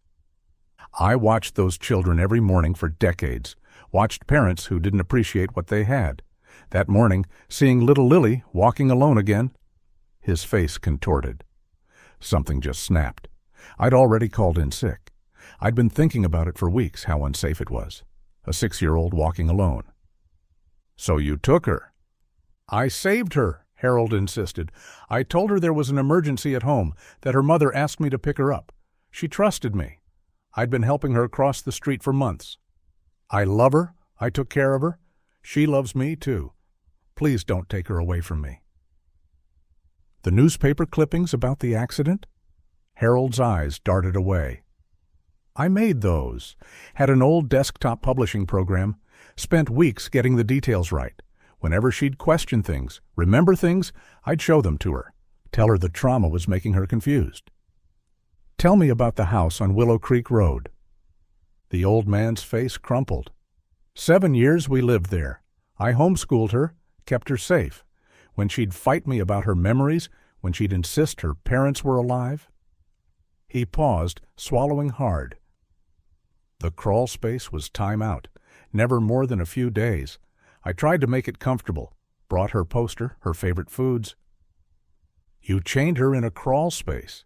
"I watched those children every morning for decades, watched parents who didn't appreciate what they had. That morning, seeing little Lily walking alone again." His face contorted. Something just snapped. I'd already called in sick. I'd been thinking about it for weeks, how unsafe it was. A 6-year-old walking alone. "So you took her?" "I saved her," Harold insisted. "I told her there was an emergency at home, that her mother asked me to pick her up. She trusted me. I'd been helping her across the street for months. I love her. I took care of her. She loves me, too. Please don't take her away from me." "The newspaper clippings about the accident?" Harold's eyes darted away. "I made those. Had an old desktop publishing program. Spent weeks getting the details right. Whenever she'd question things, remember things, I'd show them to her. Tell her the trauma was making her confused." "Tell me about the house on Willow Creek Road." The old man's face crumpled. 7 years we lived there. I homeschooled her, kept her safe. When she'd fight me about her memories, when she'd insist her parents were alive." He paused, swallowing hard. "The Crawlspace was time out. Never more than a few days. I tried to make it comfortable. Brought her poster, her favorite foods." "You chained her in a crawlspace."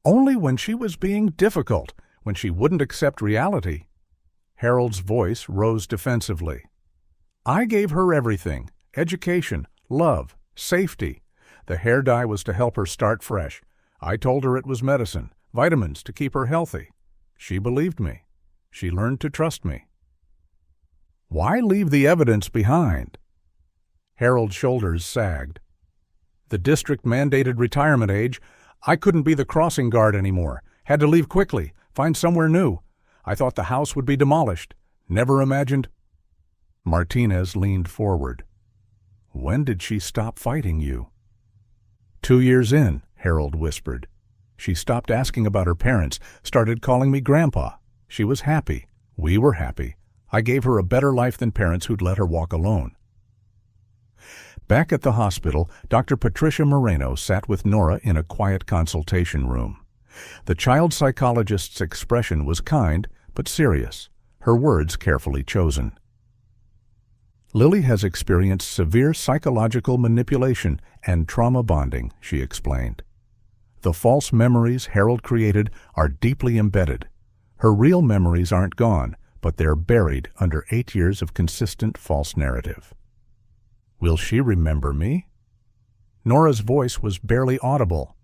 "Only when she was being difficult, when she wouldn't accept reality." Harold's voice rose defensively. "I gave her everything: education, love, safety. The hair dye was to help her start fresh. I told her it was medicine, vitamins to keep her healthy. She believed me. She learned to trust me." "Why leave the evidence behind?" Harold's shoulders sagged. "The district mandated retirement age. I couldn't be the crossing guard anymore. Had to leave quickly, find somewhere new. I thought the house would be demolished. Never imagined—" Martinez leaned forward. "When did she stop fighting you?" 2 years in, Harold whispered. "She stopped asking about her parents, started calling me Grandpa. She was happy. We were happy. I gave her a better life than parents who'd let her walk alone." Back at the hospital, Dr. Patricia Moreno sat with Nora in a quiet consultation room. The child psychologist's expression was kind, but serious, her words carefully chosen. "Lily has experienced severe psychological manipulation and trauma bonding," she explained. "The false memories Harold created are deeply embedded. Her real memories aren't gone, but they're buried under 8 years of consistent false narrative." "Will she remember me?" Nora's voice was barely audible.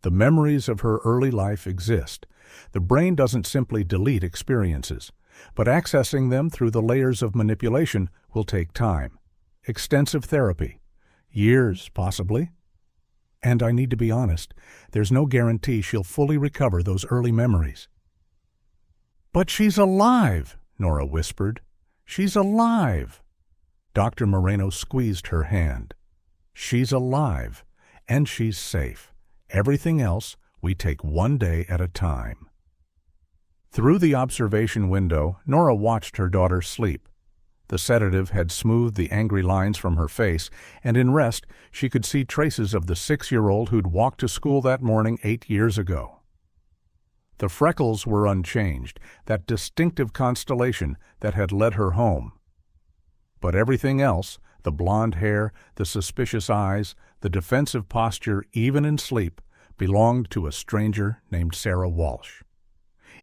"The memories of her early life exist. The brain doesn't simply delete experiences, but accessing them through the layers of manipulation will take time. Extensive therapy. Years, possibly. And I need to be honest, there's no guarantee she'll fully recover those early memories." "But she's alive," Nora whispered. "She's alive." Dr. Moreno squeezed her hand. "She's alive, and she's safe. Everything else we take one day at a time." Through the observation window, Nora watched her daughter sleep. The sedative had smoothed the angry lines from her face, and in rest she could see traces of the 6-year-old who'd walked to school that morning 8 years ago. The freckles were unchanged, that distinctive constellation that had led her home. But everything else, The blonde hair, the suspicious eyes, the defensive posture, even in sleep, belonged to a stranger named Sarah Walsh.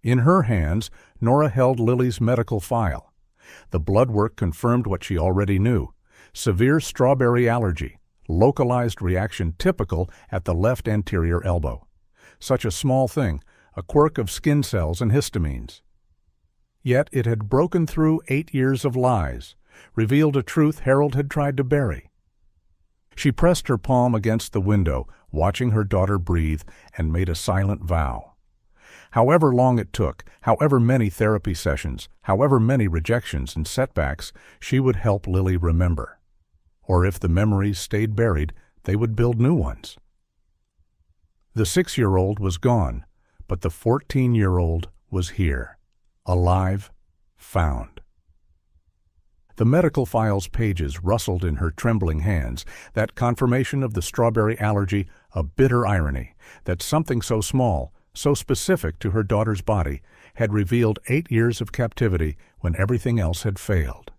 In her hands, Nora held Lily's medical file. The blood work confirmed what she already knew: severe strawberry allergy, localized reaction typical at the left anterior elbow. Such a small thing, a quirk of skin cells and histamines. Yet it had broken through 8 years of lies, revealed a truth Harold had tried to bury. She pressed her palm against the window, watching her daughter breathe, and made a silent vow. However long it took, however many therapy sessions, however many rejections and setbacks, she would help Lily remember. Or if the memories stayed buried, they would build new ones. The 6-year-old was gone, but the 14-year-old was here, alive, found. The medical file's pages rustled in her trembling hands, that confirmation of the strawberry allergy, a bitter irony that something so small, so specific to her daughter's body, had revealed 8 years of captivity when everything else had failed.